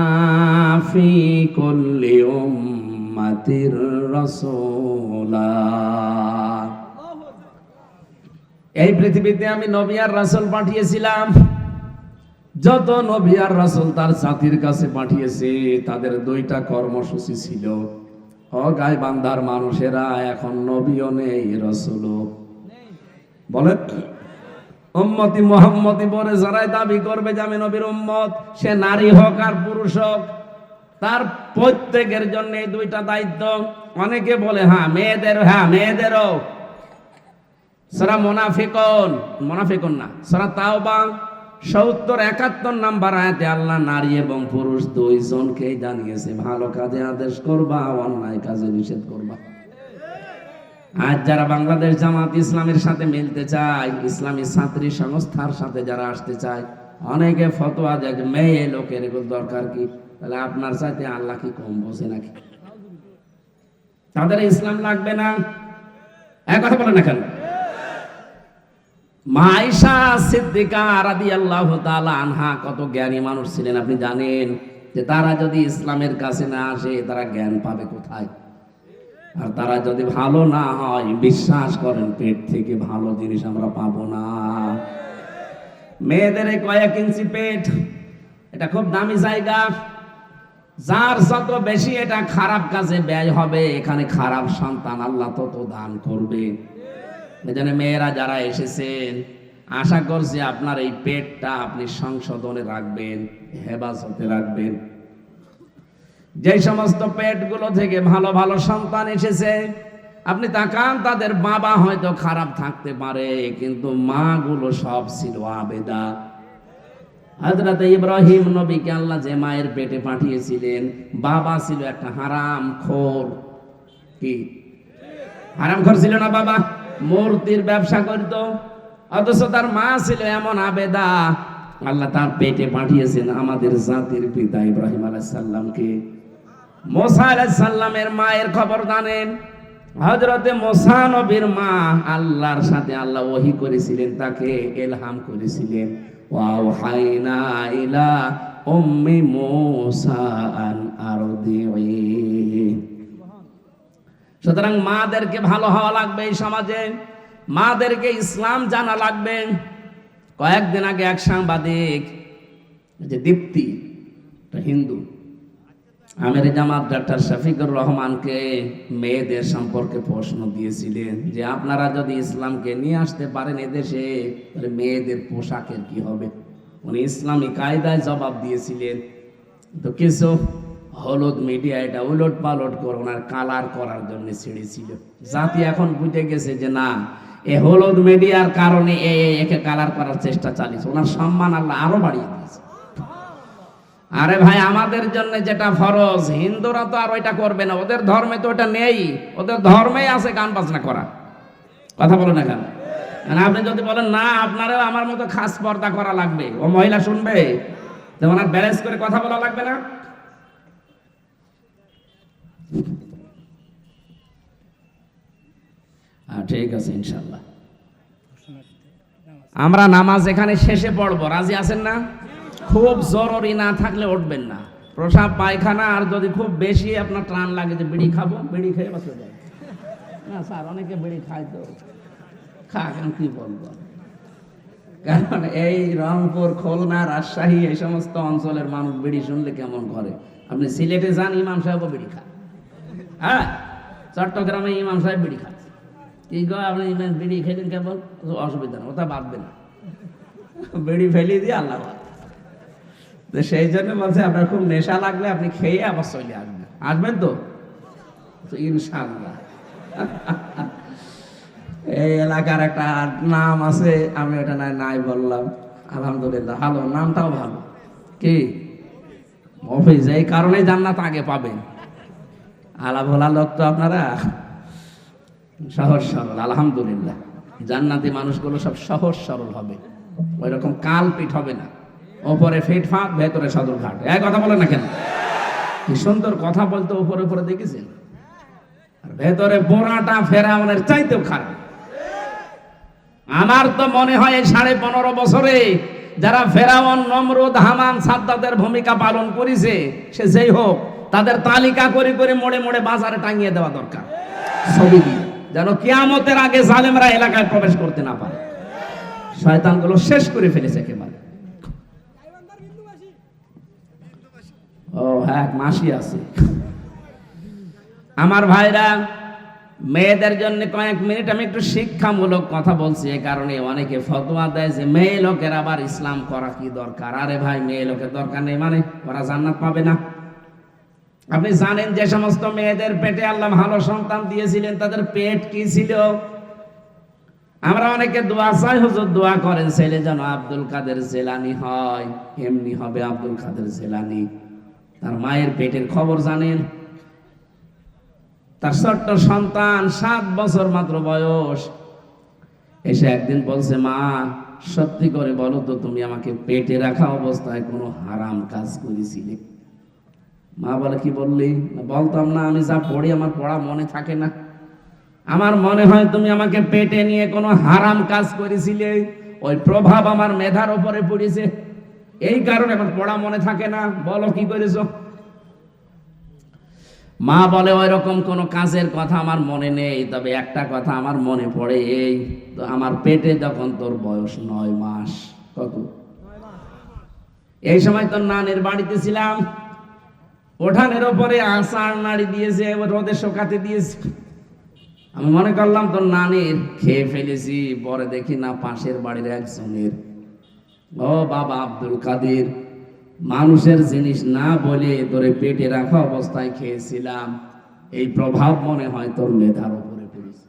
S1: ফি কুল্লি উম্মাতির রাসূলা। এই পৃথিবীতে আমি নবী আর রাসূল পাঠিয়েছিলাম। যত নবী আর রাসূল তার জাতির কাছে পাঠিয়েছে, তাদের 2টা কর্মসূচি ছিল। ও গায়বান্ধার মানুষেরা, এখন নবীও নেই, রাসূলও বলেন। উম্মতি মুহাম্মদি বলে যারাই দাবি করবে যে আমি নবীর উম্মত, সে নারী হোক আর পুরুষ হোক, তার প্রত্যেকের জন্য এই 2টা দায়িত্ব। অনেকে বলে হ্যাঁ মেয়েদেরও। সূরা মুনাফিকুন না, সূরা তাওবা 70-71 নাম্বার আয়াতে আল্লাহ নারী এবং পুরুষ দুইজনকেই জানিয়েছে ভালো কাজে আদেশ করবা, অন্যায় কাজে নিষেধ করবা। আজ যারা বাংলাদেশ জামাত ইসলামের সাথে মিলতে চায়, ইসলামী ছাত্রী সংস্থার সাথে যারা আসতে চায়, অনেকে ফতোয়া দেয় যে মেয়ে লোকের এগুলো দরকার কি? তাহলে আপনার সাথে আল্লাহ কি কম বোঝে নাকি? তাদের ইসলাম লাগবে না? এক কথা বলে না কেন? মা আয়েশা সিদ্দিকা রাদিয়াল্লাহু তাআলা আনহা কত জ্ঞানী মানুষ ছিলেন আপনি জানেন যে তারা যদি ইসলামের কাছে না আসে তারা জ্ঞান পাবে কোথায়? আর তারা যদি ভালো না হয়, বিশ্বাস করেন পেট থেকে ভালো জিনিস আমরা পাবো না। মেয়েদের কয়েক ইঞ্চি পেট, এটা খুব দামি জায়গা। যার যত বেশি এটা খারাপ কাজে ব্যয় হবে, এখানে খারাপ সন্তান আল্লাহ তত দান করবে। এজন্য মেয়েরা যারা এসেছেন, আশা করছি আপনার এই পেটটা আপনি সংশোধনে রাখবেন, হেফাজতে রাখবেন। যে সমস্ত পেটগুলো থেকে ভালো ভালো সন্তান এসেছে, আপনি তাকান, তাদের বাবা হয়তো খারাপ থাকতে পারে, কিন্তু মা গুলো সব ছিল আবেদা। হযরত ইব্রাহিম নবীকে আল্লাহ যে মায়ের পেটে পাঠিয়েছিলেন, বাবা ছিল একটা হারামখোর। কি হারামখোর ছিল না বাবা? মূর্তির ব্যবসা করত, অথচ তার মা ছিল এমন আবেদা। আল্লাহ তার পেটে পাঠিয়েছেন আমাদের জাতির পিতা ইব্রাহিম আলাইহিস সালামকে। মুসা আলাইহিস সালামের মায়ের খবর জানেন? হযরতে মুসা নবীর মা, আল্লাহর সাথে আল্লাহ ওহী করেছিলেন, তাকে ইলহাম করেছিলেন, ওয়াহাইনা ইলা উম্মি মুসা আন আরদিহি। সুতরাং মাদেরকে ভালো হওয়া লাগবে এই সমাজে, মাদেরকে ইসলাম জানা লাগবে। কয়েকদিন আগে এক সাংবাদিক, যে দীপ্তি, হিন্দু, আমির জামাত ডক্টর শফিকুর রহমানকে মেয়েদের সম্পর্কে প্রশ্ন দিয়েছিলেন যে আপনারা যদি ইসলামকে নিয়ে আসতে পারেন এদেশে, তাহলে মেয়েদের পোশাকের কি হবে? উনি ইসলামী কায়দায় জবাব দিয়েছিলেন। তো কিছু হলুদ মিডিয়া এটা উলট পালট করে ওনার কালার করার জন্য ছেড়েছিল। জাতি এখন বুঝে গেছে যে না, এই হলুদ মিডিয়ার কারণে একে কালার করার চেষ্টা চালিয়েছে। ওনার সম্মান আল্লাহ আরো বাড়িয়ে দিয়েছে। আরে ভাই, আমাদের জন্য যেটা ফরজ, হিন্দুরা তো আর ওইটা করবে না, ওদের ধর্মে তো ওটা নেই। ওদের ধর্মেই আছে গান বাজনা করা। কথা বলো না কেন? আপনি যদি বলেন না আপনারও আমার মতো খাস পর্দা করা লাগবে, ও মহিলা শুনবে? যেমন আর ব্যালেন্স করে কথা বলা লাগবে না? ঠিক আছে, ইনশাল্লাহ আমরা নামাজ এখানে শেষে পড়বো, রাজি আছেন না? খুব জরুরি না থাকলে উঠবেন না। প্রসাব পায়খানা আর যদি খুব বেশি আপনার টান লাগে যে বিড়ি খাবো, বিড়ি খেয়ে বসে যায় না। স্যার অনেকে বিড়ি খায়, তো খাক, কি বলবো। কারণ এই রংপুর, খুলনা, রাজশাহী এই সমস্ত অঞ্চলের মানুষ বিড়ি শুনলে কেমন করে। আপনি সিলেটে যান, ইমাম সাহেবও বিড়ি খায়। হ্যাঁ, চট্টগ্রামে ইমাম সাহেব বিড়ি খায়। কি গো আপনি বিড়ি খেলেন কেমন? অসুবিধা না, ওটা বাঁধবে না, বিড়ি ফেলিয়ে দিয়ে আল্লাহ। তো সেই জন্য বলছে আপনার খুব নেশা লাগলে আপনি খেয়ে আবার চলে আসবেন। আসবেন তো ইনশাআল্লাহ। এই এলাকার একটা নাম আছে, আমি ওটা নাই বললাম, আলহামদুলিল্লাহ ভালো, নামটাও ভালো। কি মফিজ, এই কারণে জান্নাত আগে পাবেন। আলা ভোলা লোক তো আপনারা, সহজ সরল, আলহামদুলিল্লাহ। জান্নাতি মানুষগুলো সব সহজ সরল হবে, ওই রকম কাল পিঠ হবে না। ওপরে ফিটফাট, ভেতরে সদর ঘাট। এক কথা বলে না কেন? কি সুন্দর কথা বলতে উপরে উপরে দেখেছেন, আর ভেতরে বোরাটা ফেরাউনের চাইতেও খারাপ। আমার তো মনে হয় এই 15.5 বছরে যারা ফেরাউন, নমরুদ, হামান, সাদ্দাতের ভূমিকা পালন করেছে, সে যেই হোক, তাদের তালিকা করে করে মোড়ে মোড়ে বাজারে টাঙিয়ে দেওয়া দরকার, ছবি দিয়ে, যেন কিয়ামতের আগে জালেমরা এলাকায় প্রবেশ করতে না পারে। শয়তানগুলো শেষ করে ফেলেছে একেবারে। ও হ্যাঁ, মাসি আছে। আমার ভাইরা, মেয়েদের জন্য কয়েক মিনিট আমি একটু শিক্ষামূলক কথা বলছি। এই কারণে অনেকে ফতোয়া দেয় যে মেয়ে লোকের আবার ইসলাম করা কি দরকার। আরে ভাই, মেয়ে লোকের দরকার নেই মানে ওরা জান্নাত পাবে না? আপনি জানেন যে সমস্ত মেয়েদের পেটে আল্লাহ ভালো সন্তান দিয়েছিলেন তাদের পেট কি ছিল? আমরা অনেকে দোয়া চাই, হুজুর দোয়া করেন ছেলে যেন আব্দুল কাদের জেলানি হয়, এমনি হবে আব্দুল কাদের জেলানি। তার মায়ের পেটের খবর জানেন? তার ছোট্ট সন্তান 7 বছর মাত্র বয়স, এসে একদিন বলছে, মা সত্যি করে বলো তো তুমি আমাকে পেটে রাখা অবস্থায় কোনো হারাম কাজ করেছিলে? মা বলে, কি বললি? বলতাম না, আমি যা পড়ি আমার পড়া মনে থাকে না। আমার মনে হয় তুমি আমাকে পেটে নিয়ে কোনো হারাম কাজ করেছিলে, ওই প্রভাব আমার মেধার উপরে পড়েছে, এই কারণে আমার পড়া মনে থাকে না। বলো কি করেছো? মা বলে, ওই রকম কোনো কাজের কথা আমার মনে নেই, তবে একটা কথা আমার মনে পড়ে, এই তো আমার পেটে যখন তোর বয়স 9 মাস। কত? এই সময় তোর নানির বাড়িতে ছিলাম, ওঠানের ওপরে আষাঢ় নাড়ি দিয়েছে, রোদে শুকাতে দিয়েছে। আমি মনে করলাম তোর নানির, খেয়ে ফেলেছি। পরে দেখি না পাশের বাড়ির একজনের। ও বাবা আব্দুল কাদের, মানুষের জিনিস না বলে তোরে পেটে রাখা অবস্থায় খেয়েছিলাম, এই প্রভাব মনে হয় তোর মেধার উপরে পড়েছে।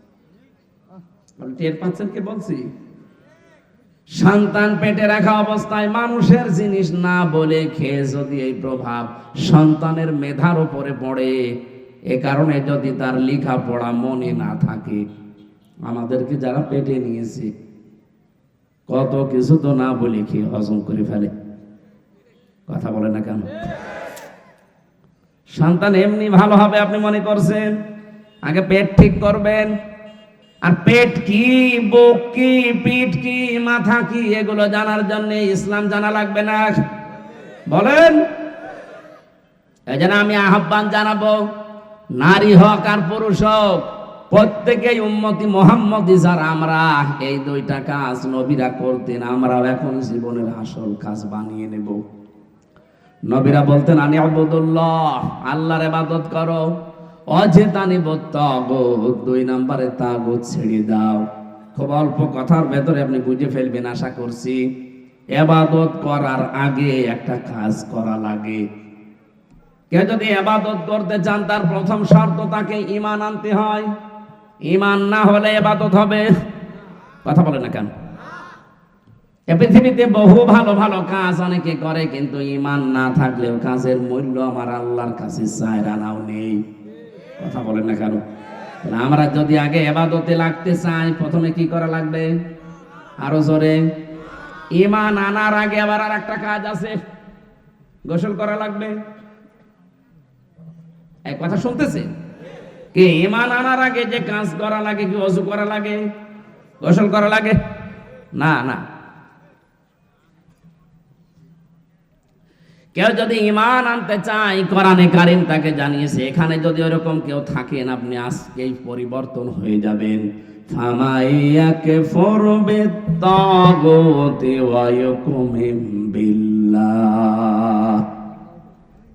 S1: টের পাচ্ছেন কি বলছি? সন্তান পেটে রাখা অবস্থায় মানুষের জিনিস না বলে খেয়ে যদি এই প্রভাব সন্তানের মেধার উপরে পড়ে, এ কারণে যদি তার লেখাপড়া মনে না থাকে, আমাদেরকে যারা পেটে নিয়েছে কত কিছু তো না বলে খেয়ে হজম করে ফেলে। কথা বলে না কেন? সন্তান এমনি ভালো হবে আপনি মনে করছেন? আগে পেট ঠিক করবেন। আর পেট কি, বুক কি, পিঠ কি, মাথা কি, এগুলো জানার জন্য ইসলাম জানা লাগবে না? বলেন। এই জন্য আমি আহ্বান জানাবো, নারী হোক আর পুরুষ হোক, প্রত্যেকেই উম্মতি মুহাম্মদী যারা আমরা, এই 2টা কাজ নবীরা করতেন, আমরাও এখন জীবনের আসল কাজ বানিয়ে নেব। নবীরা বলতেন, আনি আবুদুল্লাহ, আল্লাহর ইবাদত করো, অজেতানিবুত তাগুত, 2 নম্বরে তাগুত ছেড়ে দাও। খুব অল্প কথার ভেতরে আপনি বুঝে ফেলবেন আশা করছি। ইবাদত করার আগে একটা কাজ করা লাগে। কেউ যদি ইবাদত করতে চান, তার প্রথম শর্ত তাকে ঈমান আনতে হয়। ঈমান না হলে ইবাদত হবে? কথা বলে না কেন? এই পৃথিবীতে বহু ভালো ভালো কাজ অনেকে করে, কিন্তু ঈমান না থাকলেও কাজের মূল্য আমার আল্লাহর কাছে 4 আনাও নেই। কথা বলেন না কেন? আমরা যদি আগে ইবাদতে লাগতে চাই, প্রথমে কি করা লাগবে? আরো জোরে। ঈমান আনার আগে আবার আর একটা কাজ আছে, গোসল করা লাগবে। এই কথা শুনতেছে কি? ঈমান আনার আগে যে কাজ করা লাগে, কি ওযু করা লাগে, গোসল করা লাগে? না না। কেউ যদি ঈমান আনতে চায়, কোরআনে কারীম তাকে জানিয়েছে, এখানে যদি ওরকম কেউ থাকেন, আপনি আজকেই পরিবর্তন হয়ে যাবেন। ফামাইয়াকফুর বিত্তাগুতি ওয়া ইউমিন বিল্লাহ।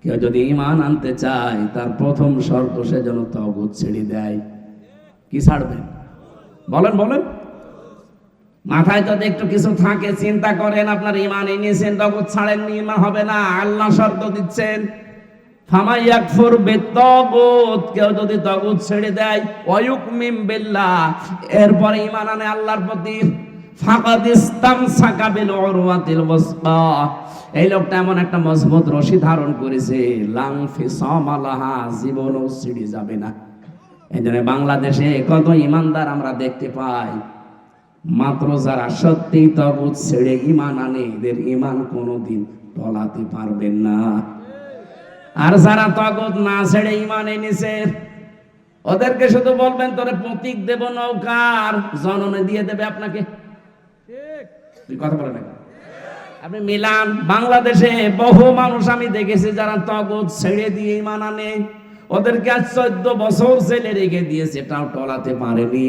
S1: কেউ যদি ঈমান আনতে চায়, তার প্রথম শর্ত সে যেন তাগুত ছেড়ে দেয়। কি ছাড়বেন? বলেন বলেন। মাথায় যদি একটু কিছু থাকে, চিন্তা করেন, আপনার ঈমান এনেছেন, তাগুত ছাড়েননি, ঈমান হবে না। আল্লাহ শর্ত দিচ্ছেন, ফামাইয়াকফুর বিত্তাগুত, কেউ যদি তাগুত ছেড়ে দেয়, ওয়া ইউমিন বিল্লাহ, এরপর ঈমান আনে আল্লাহর প্রতি, ফাকাদ ইসতামসাকা বিল উরওয়াতিল ওয়াসকা, এই লোকটা এমন একটা মজবুত রশি ধারণ করেছে, লাং ফিসামা লাহা, জীবনও ছিঁড়ে যাবে না। এই জন্য বাংলাদেশে কত ঈমানদার আমরা দেখতে পাই, মাত্র যারা সত্যি তাগুত ছেড়ে ঈমান আনে, এদের ঈমান কোনোদিন টলাতে পারবেন না। আর যারা তাগুত না ছেড়ে ঈমান এনেছে, ওদেরকে শুধু বলবেন, তোরে প্রতীক দেব নৌকার, জননে দিয়ে দেবে আপনাকে। ঠিক কথা বলে না? আপনি মিলান, বাংলাদেশে বহু মানুষ আমি দেখেছি যারা তাগুত ছেড়ে দিয়ে ঈমান আনে, ওদেরকে আজ 14 বছর জেলে রেখে দিয়েছে, এটাও টলাতে পারেনি।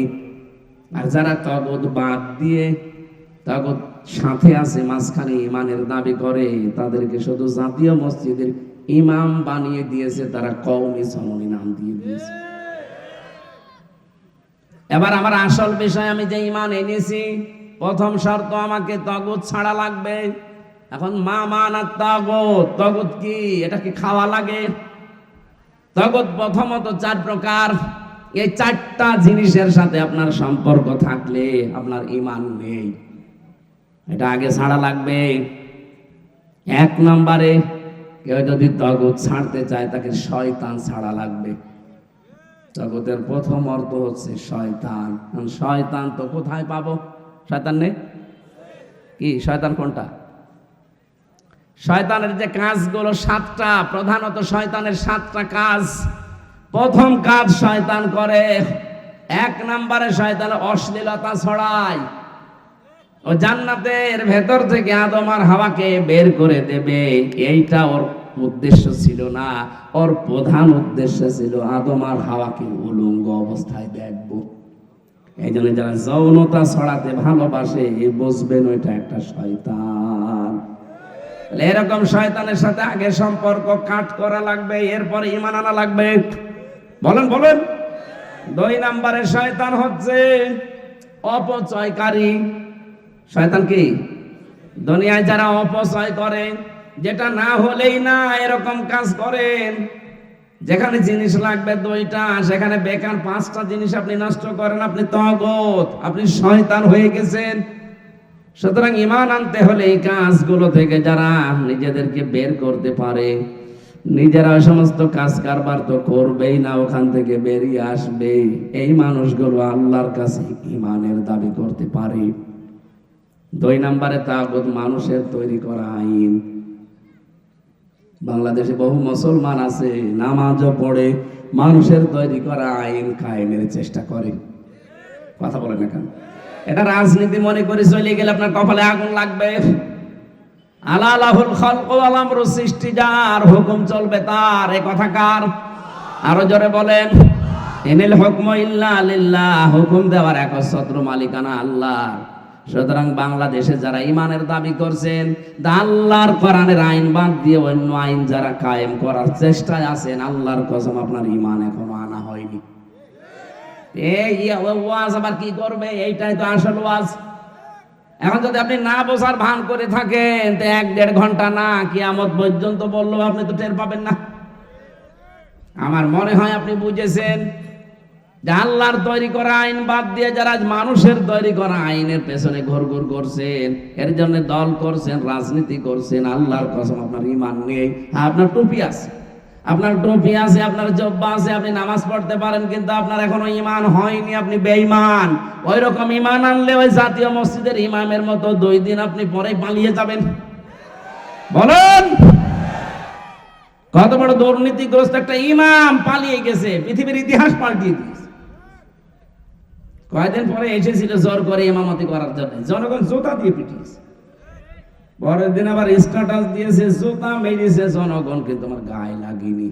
S1: আর যারা তাগুত বাদ দিয়ে তাগুত সাথে আছে, মাঝখানে ঈমানের দাবি করে, তাদেরকে শুধু জাতীয় মসজিদের ইমাম বানিয়ে দিয়েছে, তারা কওমি জননী নাম দিয়ে দিয়েছে। এবার আমার আসল বিষয়, আমি যে ঈমান এনেছি, প্রথম শর্ত আমাকে তাগুত ছাড়া লাগবে। এখন মা মানা তাগুত, তাগুত কি? এটা কি খাওয়া লাগে? তগত প্রথমত 4 প্রকার। এই 4টা জিনিসের সাথে আপনার সম্পর্ক থাকলে আপনার ঈমান নেই, এটা আগে ছাড়া লাগবে। 1 নম্বরে কেউ যদি তগত ছাড়তে চায় তাকে শয়তান ছাড়া লাগবে। জগতের প্রথম অর্থ হচ্ছে শয়তান। শয়তান তো কোথায় পাবো? শয়তান নেই কি? শয়তান কোনটা? শয়তানের যে কাজগুলো 7টা, প্রধানত শয়তানের 7টা কাজ। প্রথম কাজ শয়তান করে, 1 নম্বরে শয়তান অশ্লীলতা ছড়ায়। ও জান্নাতের ভেতর থেকে আদম আর হাওয়াকে বের করে দেবে, এইটা ওর উদ্দেশ্য ছিল না। ওর প্রধান উদ্দেশ্য ছিল আদম আর হাওয়াকে উলঙ্গ অবস্থায় দেখবো। এই জন্য যারা যৌনতা ছড়াতে ভালোবাসে বুঝবেন ওইটা একটা শয়তান। এরকম শয়তানের সাথে আগে সম্পর্ক কাট করা লাগবে, এরপরে ঈমান আনা লাগবে। বলেন বলেন। 2 নম্বরে শয়তান হচ্ছে অপচয়কারী। শয়তান কি? দুনিয়ায় যারা অপচয় করে, যেটা না হলেই না এরকম কাজ করেন। যেখানে জিনিস লাগবে 2টা, সেখানে বেকার 5টা জিনিস আপনি নষ্ট করেন, আপনি তগত, আপনি শয়তান হয়ে গেছেন। সুতরাং ঈমান আনতে হলে এই কাজগুলো থেকে যারা নিজেদেরকে বের করতে পারে, নিজেরা ওই সমস্ত কাজ কারবার তো করবেই না, ওখান থেকে বেরিয়ে আসবে, এই মানুষগুলো আল্লাহর কাছে ঈমানের দাবি করতে পারে। 2 নম্বরে তাগুত মানুষের তৈরি করা আইন। বাংলাদেশে বহু মুসলমান আছে, নামাজও পড়ে, মানুষের তৈরি করা আইন কায়েমের চেষ্টা করে। কথা বলে না কেন? এটা রাজনীতি মনে করে চলে গেলে আপনার কপালে আগুন লাগবে। আলালাহুল খালকু ওয়াল আমরু, সৃষ্টি যার, হুকুম চলবে তার। এই কথা কার? আরো জোরে বলেন। ইনিল হুকমু ইল্লা লিল্লাহ, হুকুম দেওয়ার একচ্ছত্র মালিকানা আল্লাহ। সুতরাং বাংলাদেশে যারা ঈমানের দাবি করছেন, আল্লাহর কোরআনের আইন বাদ দিয়ে অন্য আইন যারা কায়েম করার চেষ্টায় আছেন, আল্লাহর কসম আপনার ঈমান এখনো আনা হয়নি। এই ওয়াজ আবার কি করবে? এইটাই তো আসল ওয়াজ। এখন যদি আপনি না বোঝার ভান করে থাকেন, তো 1-1.5 ঘন্টা না, কিয়ামত পর্যন্ত বললো আপনি তো টের পাবেন না। আমার মনে হয় আপনি বুঝেছেন যে আল্লাহর তৈরি করা আইন বাদ দিয়ে যারা মানুষের তৈরি করা আইনের পেছনে ঘুরঘুর করছেন, এর জন্য দল করছেন, রাজনীতি করছেন, আল্লাহর কসম আপনার ঈমান নেই। আপনার টুপি আছে, আপনার টুপি আছে, আপনার জব্বা আছে, আপনি নামাজ পড়তে পারেন, কিন্তু আপনার এখনো ঈমান হয়নি, আপনি বেঈমান। ওই রকম ঈমান আনলে ওই জাতীয় মসজিদের ইমামের মতো 2 দিন আপনি পরেই পালিয়ে যাবেন। বলেন, কত বড় দুর্নীতিগ্রস্ত একটা ইমাম পালিয়ে গেছে, পৃথিবীর ইতিহাস পাল্টিয়ে দিয়েছে। কয়েকদিন পরে এসেছিল জোর করে ইমামতি করার জন্য, জনগণ জুতা দিয়ে পিটিয়েছে। পরের দিন আবার স্ট্যাটাস দিয়েছে, জুতা মেরেছে জনগণ, কিন্তু আমার গায়ে লাগেনি।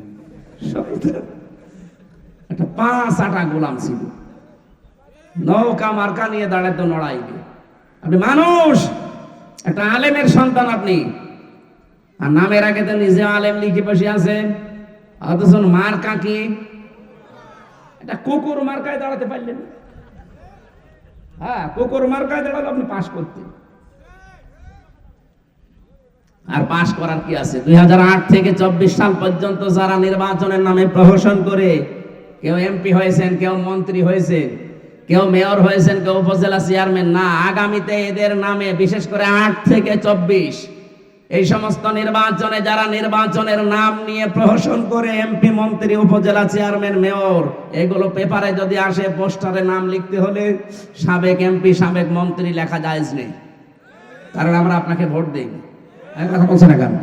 S1: একটা 5-8 গোলাম ছিল, নৌকা মার্কা নিয়ে দাঁড়াতো লড়াইকে। আপনি মানুষ, একটা আলেমের সন্তান আপনি, আর নামের আগে তো নিজে আলেম লিখে বসে আছেন, অথচ মার্কা কি? এটা কুকুর মার্কায় দাঁড়াতে পারলেন? হ্যাঁ, কুকুর মার্কায় দাঁড়ালে আপনি পাস করতেন। আর পাস করার কি আছে? 2008 থেকে 24 সাল পর্যন্ত যারা নির্বাচনের নামে প্রহসন করে, কেউ এমপি হয়েছেন, কেউ মন্ত্রী হয়েছে, কেউ মেয়র হয়েছেন, কেউ উপজেলা চেয়ারম্যান, না, আগামীতে এদের নামে বিশেষ করে 8 থেকে 24 এই সমস্ত নির্বাচনে যারা নির্বাচনের নাম নিয়ে প্রহসন করে, এমপি, মন্ত্রী, উপজেলা চেয়ারম্যান, মেয়র, এগুলো পেপারে যদি আসে, পোস্টারে নাম লিখতে হলে সাবেক এমপি, সাবেক মন্ত্রী লেখা জায়েজ নেই, কারণ আমরা আপনাকে ভোট দেই। কথা বলছেন না কেন?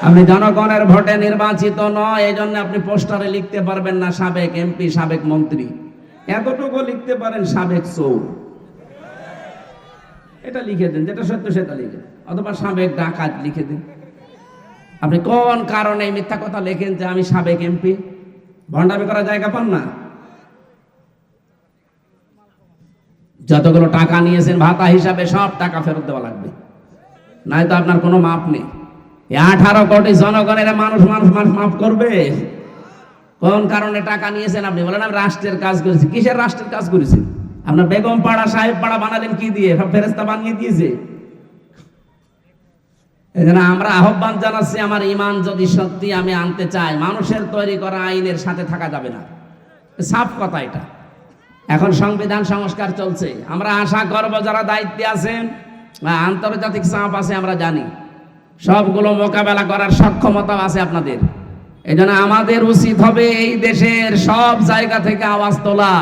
S1: আপনি জনগণের ভোটে নির্বাচিত নয়, এই জন্য আপনি পোস্টারে লিখতে পারবেন না সাবেক এমপি, সাবেক মন্ত্রী। এতটুকু লিখতে পারেন সাবেক চোর, এটা লিখে দেন, যেটা সত্য সেটা লিখে, অথবা সাবেক ডাকাত লিখে দিন। আপনি কোন কারণে মিথ্যা কথা লেখেন যে আমি সাবেক এমপি? ভণ্ডামি করার জায়গা পান না? যতগুলো টাকা নিয়েছেন ভাতা হিসাবে সব টাকা ফেরত দেওয়া লাগবে, নাই তো আপনার কোনো মাপ নেই। 18 কোটি জনগণের মানুষ মাফ করবে? কোন কারণে টাকা নিয়েছেন আপনি? বলেন আমি রাষ্ট্রের কাজ করেছি। কিসের রাষ্ট্রের কাজ করেছেন? আপনার বেগম পাড়া, সাহেব পাড়া বানালেন কি দিয়ে? সব ফেরেস্তা বানিয়ে দিয়েছে। এই জন্য আমরা আহ্বান জানাচ্ছি, আমার ইমান যদি সত্যি আমি আনতে চাই, মানুষের তৈরি করা আইনের সাথে থাকা যাবে না। সাফ কথা এটা। এখন সংবিধান সংস্কার চলছে, আমরা আশা করব যারা দায়িত্বে আছেন, আন্তর্জাতিক চাপ আছে আমরা জানি, সবগুলো মোকাবেলা করার সক্ষমতা আছে আপনাদের। এই জন্য আমাদের উচিত হবে এই দেশের সব জায়গা থেকে আওয়াজ তোলা।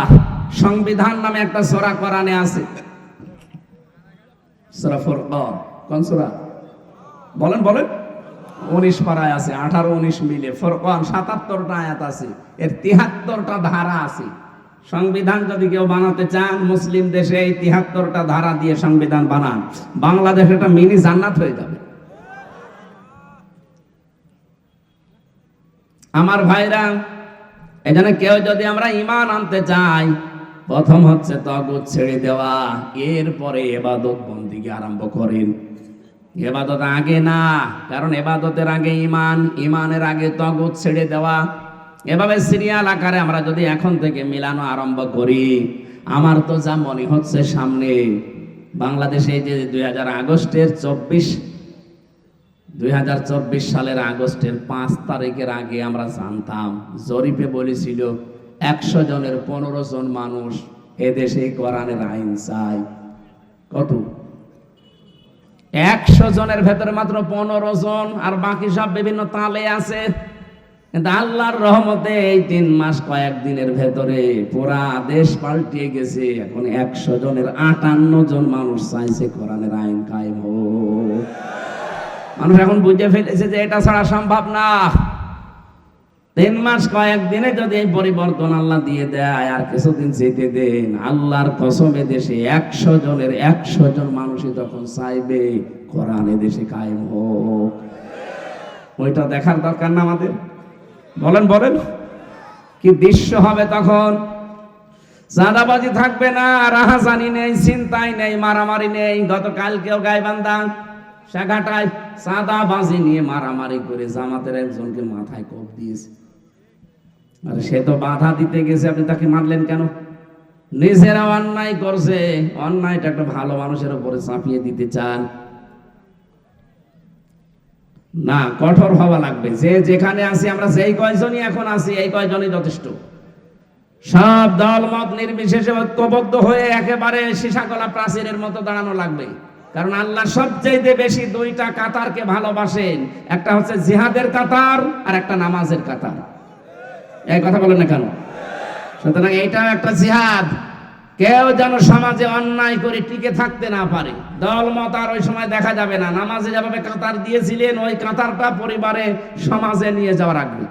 S1: সংবিধান নামে একটা সূরা কোরআনে আছে, সূরা ফুরকান। কোন সূরা? বলেন বলেন। 19 পারায় আছে, 18-19 মিলে ফুরকান 77টা আয়াত আছে, এর 73টা ধারা আছে। সংবিধান যদি কেউ বানাতে চান, মুসলিম দেশে এই 73টা ধারা দিয়ে সংবিধান বানান, বাংলাদেশ একটা মিনি জান্নাত হয়ে যাবে। আমার ভাইরা, এখানে কেউ যদি আমরা ঈমান আনতে চাই, প্রথম হচ্ছে তাগুত ছেড়ে দেওয়া, এরপরে ইবাদত বন্দেগী আরম্ভ করেন। ইবাদত আগে না, কারণ ইবাদতের আগে ঈমান, ঈমানের আগে তাগুত ছেড়ে দেওয়া। এভাবে সিরিয়াল আকারে আমরা যদি এখন থেকে মিলানো আরম্ভ করি, আমার তো যা মনে হচ্ছে সামনে বাংলাদেশে যে 2024 সালের আগস্টের 5 তারিখের আগে আমরা জানতাম, জরিপে বলেছিল 100 জনের 15 জন মানুষ এদেশে কোরআনের আইন চায়। কত? 100 জনের ভেতরে মাত্র 15 জন, আর বাকি সব বিভিন্ন তালে আছে। কিন্তু আল্লাহর রহমতে এই 3 মাস কয়েকদিনের ভেতরে পুরা দেশ পাল্টিয়ে গেছে। এখন 100 জনের 58 জন মানুষ চাইছে কোরআনের আইন কায়েম হোক। মানুষ এখন বুঝে ফেলেছে যে এটা ছাড়া সম্ভব না। 3 মাস কয়েকদিনে যদি এই পরিবর্তন আল্লাহ দিয়ে দেয়, আর কিছুদিন যেতে দেন, আল্লাহর কসমে দেশে 100 জনের 100 জন মানুষই তখন চাইবে কোরআন দেশে কায়েম হোক। ওইটা দেখার দরকার না আমাদের? বলেন বলেন, কি দৃশ্য হবে তখন! চাঁদাবাজি থাকবে না, রাহাজানি নেই, চিন্তাই নেই, মারামারি নেই। গতকালকেও গাইবান্ধা সাগাটায় চাঁদাবাজি নিয়ে মারামারি করে জামাতের একজনকে মাথায় কোপ দিয়েছে। আর সে তো বাধা দিতে গেছে, আপনি তাকে মারলেন কেন? নিজেরা অন্যায় করছে, অন্যায়টা একটা ভালো মানুষের উপরে চাপিয়ে দিতে চান না। কঠোর হওয়া লাগবে। যে যেখানে আছি, আমরা যেই কয়জনই এখন আছি, এই কয়জনই যথেষ্ট। সব দল মত নির্বিশেষে ঐক্যবদ্ধ হয়ে একেবারে সীসাকলা প্রাচীরের মতো দাঁড়ানো লাগবে। কারণ আল্লাহ সবচেয়ে বেশি 2টা কাতারকে ভালোবাসেন, একটা হচ্ছে জিহাদের কাতার আর একটা নামাজের কাতার। এই কথা বলেন না কেন? সুতরাং এইটাও একটা জিহাদ। কেউ যেন সমাজে অন্যায় করে টিকে থাকতে না পারে। দল মত আর ওই সময় দেখা যাবে না। নামাজে যেভাবে কাতার দিয়েছিলেন, ওই কাতারটা পরিবারে সমাজে নিয়ে যাওয়া রাখবে।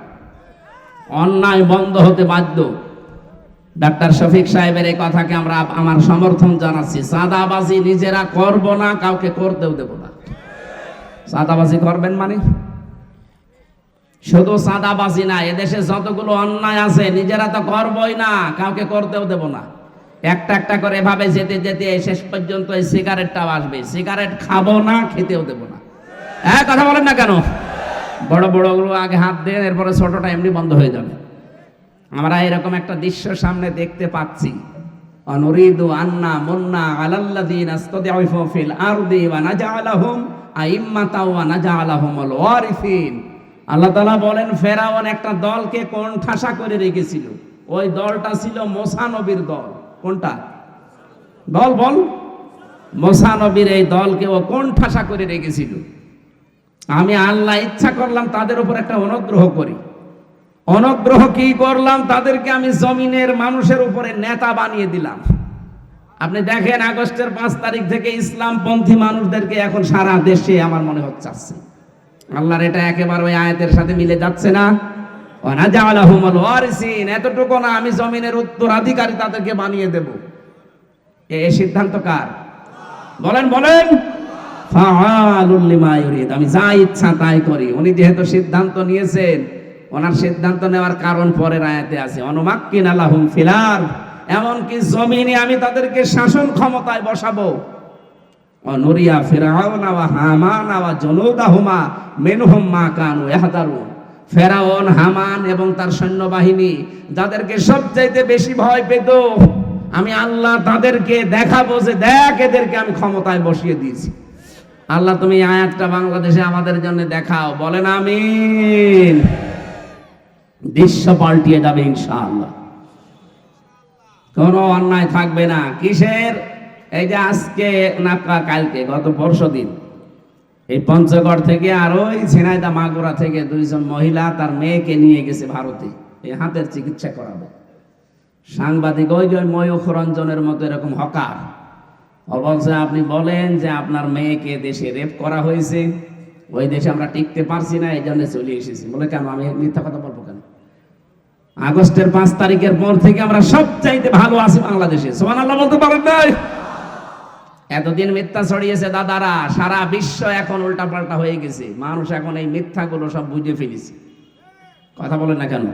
S1: অন্যায় বন্ধ হতে বাধ্য। ডাক্তার শফিক সাহেবের এই কথাকে আমরা আমার সমর্থন জানাচ্ছি। চাঁদাবাজি নিজেরা করব না, কাউকে করতেও দেব না। চাঁদাবাজি করবেন মানে শুধু চাঁদাবাজি না, এদেশে যতগুলো অন্যায় আছে নিজেরা তো করবই না, কাউকে করতেও দেব না। একটা একটা করে এভাবে যেতে যেতে শেষ পর্যন্ত এই সিগারেটটাও আসবে। সিগারেট খাবো না, খেতেও দেব না। কথা বলেন না কেন? বড় বড়গুলো আগে হাত দেন, এরপরে ছোটটা এমনি বন্ধ হয়ে যাবে। আমরা এরকম একটা দৃশ্য সামনে দেখতে পাচ্ছি। অনুরিদু আন্না মুন্না আলাল্লাযিনা ইসতাদঈফু ফিল আরদি ওয়া নাজআলাহুম আইম্মাতা ওয়া নাজআলাহুমুল ওয়ারিসিন। আল্লাহ তাআলা বলেন, ফেরাউন একটা দলকে কোণঠাসা করে রেখেছিল। ওই দলটা ছিল মুসা নবীর দল। কোনটা দল? বল। মুসা নবীর এই দলকে ও কোণঠাসা করে রেখেছিল। আমি আল্লাহ ইচ্ছা করলাম তাদের উপর একটা অনুগ্রহ করি। অনুগ্রহ কি করলাম? তাদেরকে আমি জমিনের মানুষের উপরে নেতা বানিয়ে দিলাম। আপনি দেখেন, আগস্টের 5 তারিখ থেকে ইসলামপন্থী মানুষদেরকে এখন সারা দেশে আমার মনে হচ্ছে আসছে। আল্লাহর এটা একেবারে ওই আয়াতের সাথে মিলে যাচ্ছে না? ওয়ানাজআলাহুমুল ওয়ারিসিন, এতটুকু না, আমি জমিনের উত্তরাধিকারী তাদেরকে বানিয়ে দেব। এই সিদ্ধান্ত কার? বলেন বলেন। ফাআলুল লিমা ইউরিদ, আমি যা ইচ্ছা তাই করি। উনি যেহেতু সিদ্ধান্ত নিয়েছেন, ওনার সিদ্ধান্ত নেওয়ার কারণ পরের আয়াতে আছে। অনুমাক্কিনা লাহুম ফিল আরদ, এমনকি জমিনে আমি তাদেরকে শাসন ক্ষমতায় বসাবো। অনুরিয়া ফিরআউনা ওয়া হামানা ওয়া জুনুদাহুমা মিনহুম মা কানু ইয়াহদারুন। ফেরাউন, হামান এবং তার সৈন্যবাহিনী যাদেরকে সবচাইতে বেশি ভয় পেত, আমি আল্লাহ তাদেরকে দেখাবো যে দেখ, এদেরকে আমি ক্ষমতায় বসিয়ে দিয়েছি। আল্লাহ তুমি এই আয়াতটা বাংলাদেশে আমাদের জন্য দেখাও, বলেন আমিন। দৃশ্য পাল্টিয়ে যাবে ইনশাআল্লাহ, কোনো অন্যায় থাকবে না। কিসের? এই যে আজকে না কালকে, গত পরশুদিন এই পঞ্চগড় থেকে আর ওই ঝিনাইদহ মাগুরা থেকে দুইজন মহিলা তার মেয়েকে নিয়ে গেছে ভারতে এই হাতের চিকিৎসা করাবে। সাংবাদিক ওই যে ময়ূখ রঞ্জনের মতো এরকম হকার বলছে, আপনি বলেন যে আপনার মেয়েকে দেশে রেপ করা হয়েছে, ওই দেশে আমরা টিকতে পারছি না, এই জন্য চলে এসেছি। বলে কেন? আমি মিথ্যা কথা বলবো কেন? আগস্টের 5 তারিখের পর থেকে আমরা সবচাইতে ভালো আছি বাংলাদেশে। সুবহানাল্লাহ বলতে পারেন নাই? এতদিন মিথ্যা ছড়িয়েছে দাদারা, সারা বিশ্ব এখন উল্টাপাল্টা হয়ে গেছে। মানুষ এখন এই মিথ্যাগুলো সব বুঝে ফেলেছে। কথা বলেন না কেন?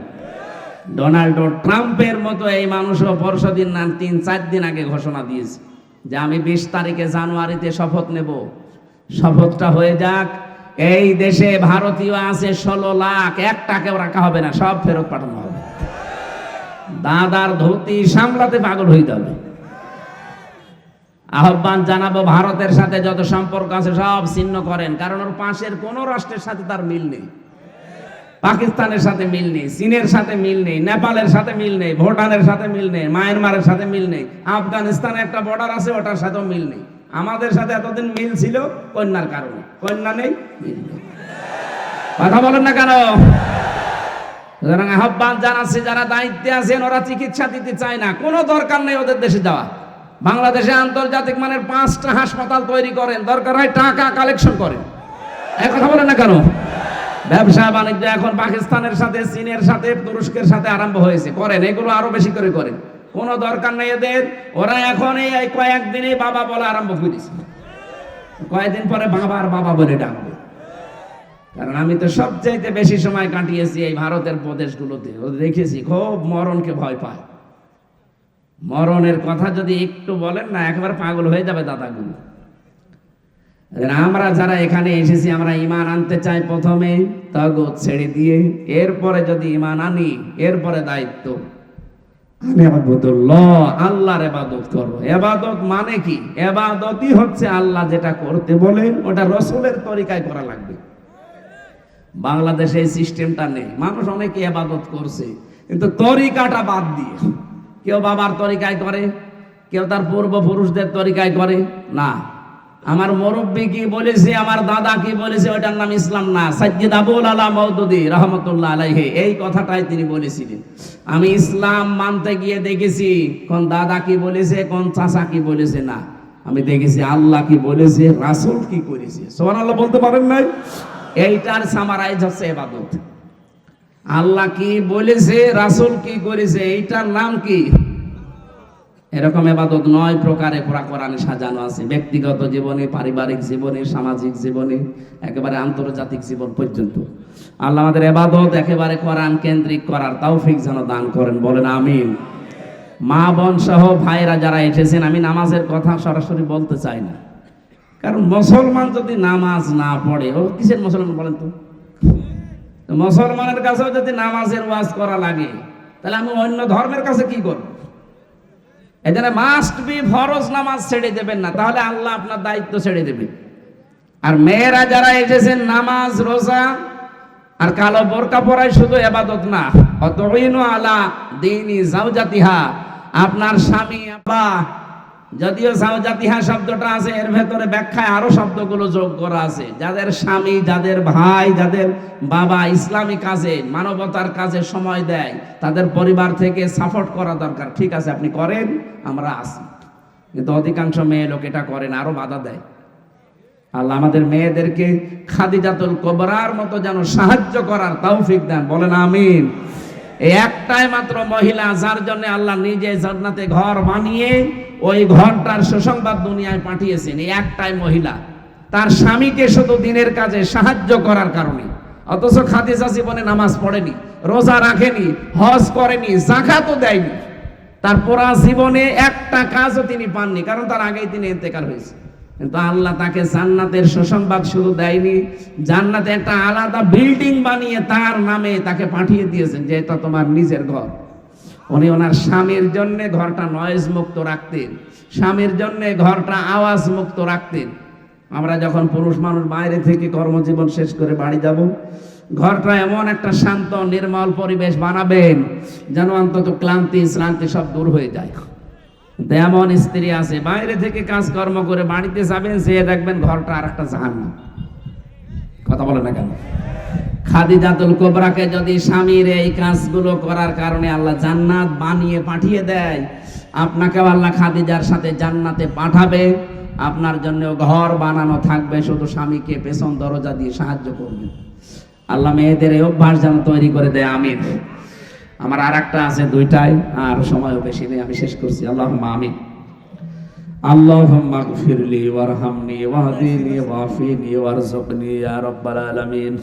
S1: ডোনাল্ড ট্রাম্পের মতো এই মানুষও পরশুদিন না 3-4 দিন আগে ঘোষণা দিয়েছে যে আমি 20 তারিখে জানুয়ারিতে শপথ নেব। শপথটা হয়ে যাক, এই দেশে ভারতীয় আছে 16 লাখ, একটাকেও রাখা হবে না, সব ফেরত পাঠানো হবে। দাদার ধুতি সামলাতে পাগল হয়ে যাবে। আহ্বান জানাবো, ভারতের সাথে যত সম্পর্ক আছে সব ছিন্ন করেন, কারণ ওর পাশের কোন রাষ্ট্রের সাথে তার মিল নেই। পাকিস্তানের সাথে মিল নেই, চীনের সাথে মিল নেই, নেপালের সাথে মিল নেই, ভুটানের সাথে মিল নেই, মায়ানমারের সাথে মিল নেই, আফগানিস্তানে একটা বর্ডার আছে ওটার সাথেও মিল নেই। আমাদের সাথে এতদিন মিল ছিল কন্যার কারণে, কন্যা নেই, মিল নেই। কথা বলেন না কেন? সুতরাং আহ্বান জানাচ্ছে, যারা দায়িত্বে আছেন ওরা চিকিৎসা দিতে চায় না, কোনো দরকার নেই ওদের দেশে যাওয়া। বাংলাদেশে আন্তর্জাতিক মানের 5টা হাসপাতাল তৈরি করেন, দরকার হয় টাকা কালেকশন করেন। এক কথা বলেন না কেন? ব্যবসা বাণিজ্য এখন পাকিস্তানের সাথে, চীনের সাথে, তুরস্কের সাথে আরম্ভ হয়েছে, করেন, এগুলো আরো বেশি করে করেন, কোনো দরকার নেই এদের। ওরা এখন এই কয়েকদিনে বাবা বলা আরম্ভ করেছে, কয়েকদিন পরে বাবার বাবা বলে ডাকবে। কারণ আমি তো সবচাইতে বেশি সময় কাটিয়েছি এই ভারতের প্রদেশগুলোতে, দেখেছি খুব মরণকে ভয় পায়। মরণের কথা যদি একটু বলেন না, একেবারে পাগল হয়ে যাবে দাদাগুলো। আমরা যারা এখানে এসেছি, আমরা ঈমান আনতে চাই প্রথমে, তাগুত ছেড়ে দিয়ে, এরপরে যদি ঈমান আনি, এরপরে দায়িত্ব আল্লাহর ইবাদত করো। ইবাদত মানে কি? ইবাদতই হচ্ছে আল্লাহ যেটা করতে বলেন ওটা রাসূলের তরিকায় করা লাগবে। বাংলাদেশে এই সিস্টেমটা নেই। মানুষ অনেকে ইবাদত করছে কিন্তু তরিকাটা বাদ দিয়ে, কেউ বাবার তরিকায় করে, কেউ তার পূর্বপুরুষদের তরিকায় করে না। আমার মুরব্বী কি বলেছে, আমার দাদা কি বলেছে, ওটার নাম ইসলাম না। সাইয়্যিদ আবুল আলা মওদুদী রাহমাতুল্লাহ আলাইহি এই কথাটাই তিনি বলেছিলেন। আমি ইসলাম মানতে গিয়ে দেখেছি কোন দাদা কি বলেছে, কোন চাচা কি বলেছে না, আমি দেখেছি আল্লাহ কি বলেছে, রাসূল কি করেছে। সুবহানাল্লাহ বলতে পারেন নাই? এইটার সামারাইজ হচ্ছে ইবাদত। আল্লাহ কি বলেছে, রাসূল কি করেছে, এইটার নাম কি? এরকম ইবাদত 9 প্রকারে কোরআনে সাজানো আছে, ব্যক্তিগত জীবনে, পারিবারিক জীবনে, সামাজিক জীবনে, একেবারে আন্তর্জাতিক জীবন পর্যন্ত। আল্লাহ আমাদের ইবাদত একেবারে কোরআন কেন্দ্রিক করার তৌফিক যেন দান করেন, বলেন আমিন। মা বোন সহ ভাইরা যারা এসেছেন, আমি নামাজের কথা সরাসরি বলতে চাই না, কারণ মুসলমান যদি নামাজ না পড়ে, ও কিসের মুসলমান বলেন তো? মুসলমানের কাছেও যদি নামাজের ওয়াজ করা লাগে, তাহলে আমি অন্য ধর্মের কাছে কি করব? এখানে মাস্ট বি ফরজ নামাজ ছেড়ে দেবেন না, তাহলে আল্লাহ আপনার দায়িত্ব ছেড়ে দেবে। আর মেয়েরা যারা এসেছেন, নামাজ, রোজা আর কালো বোরকা পরাই শুধু ইবাদত না, অতইনু আলা দীনি যাওজাতিহা, আপনার স্বামী বা, যদিও যাওজাতিহা শব্দটা আছে, এর ভেতরে ব্যাখ্যায় আরো শব্দগুলো যোগ করা আছে। যাদের স্বামী, যাদের ভাই, যাদের বাবা ইসলামী কাজে, মানবতার কাজে সময় দেয়, তাদের পরিবার থেকে সাপোর্ট করা দরকার। ঠিক আছে, আপনি করেন, আমরা আছি, কিন্তু অধিকাংশ মেয়ে লোক এটা করেন, আরো বাধা দেয়। আল্লাহ আমাদের মেয়েদেরকে খাদিজাতুল কুবরার মতো যেন সাহায্য করার তৌফিক দেন, বলেন আমিন। এই একটাই মাত্র মহিলা যার জন্য আল্লাহ নিজে জান্নাতে ঘর বানিয়ে ওই ঘরটার সুসংবাদ দুনিয়ায় পাঠিয়েছেন, এই একটাই মহিলা, তার স্বামীকে শুধু দিনের কাজে সাহায্য করার কারণে। অথচ খাদিজা জীবনে নামাজ পড়েনি, রোজা রাখেনি, হজ করেনি, যাকাতও দেয়নি, তার পুরা জীবনে একটা কাজও তিনি পাননি, কারণ তার আগেই তিনি ইন্তেকাল হয়েছে। কিন্তু আল্লাহ তাকে জান্নাতের সুসংবাদ শুধু দেয়নি, জান্নাতে একটা আলাদা বিল্ডিং বানিয়ে তার নামে তাকে পাঠিয়ে দিয়েছেন যে এটা তোমার নিজের ঘর। উনি ওনার স্বামীর জন্য ঘরটা নয়েজ মুক্ত রাখতেন, স্বামীর জন্য ঘরটা আওয়াজ মুক্ত রাখতেন। আমরা যখন পুরুষ মানুষ বাইরে থেকে কর্মজীবন শেষ করে বাড়ি যাব, ঘরটা এমন একটা শান্ত নির্মল পরিবেশ বানাবেন যেন অন্তত ক্লান্তি শ্রান্তি সব দূর হয়ে যায়। এমন স্ত্রী আছে বাইরে থেকে কাজকর্ম করে বাড়িতে যাবেন, সে দেখবেন ঘরটা আর একটা জাহান্নাম। কথা বলে না কেন? খাদিজাতুল কুবরাকে যদি স্বামীর এই কাজগুলো করার কারণে আল্লাহ জান্নাত বানিয়ে পাঠিয়ে দেয়, আপনাকেও আল্লাহ খাদিজার সাথে জান্নাতে পাঠাবে। আপনার জন্য ঘর বানানো থাকবে, শুধু স্বামীকে পেছন দরজা দিয়ে সাহায্য করবেন। আল্লাহ মেয়েদের এই অভ্যাস যেন তৈরি করে দেয়, আমিন। আমার আর একটা আছে, দুইটাই, আর সময়ও বেশি নেই, আমি শেষ করছি। আল্লাহুম্মা আমিন। আল্লাহুম্মা গফিরলি ওয়ারহামনি ওয়াহদিনি ওয়াফিনি ওয়ারযুকনি ইয়া রাব্বাল আলামিন।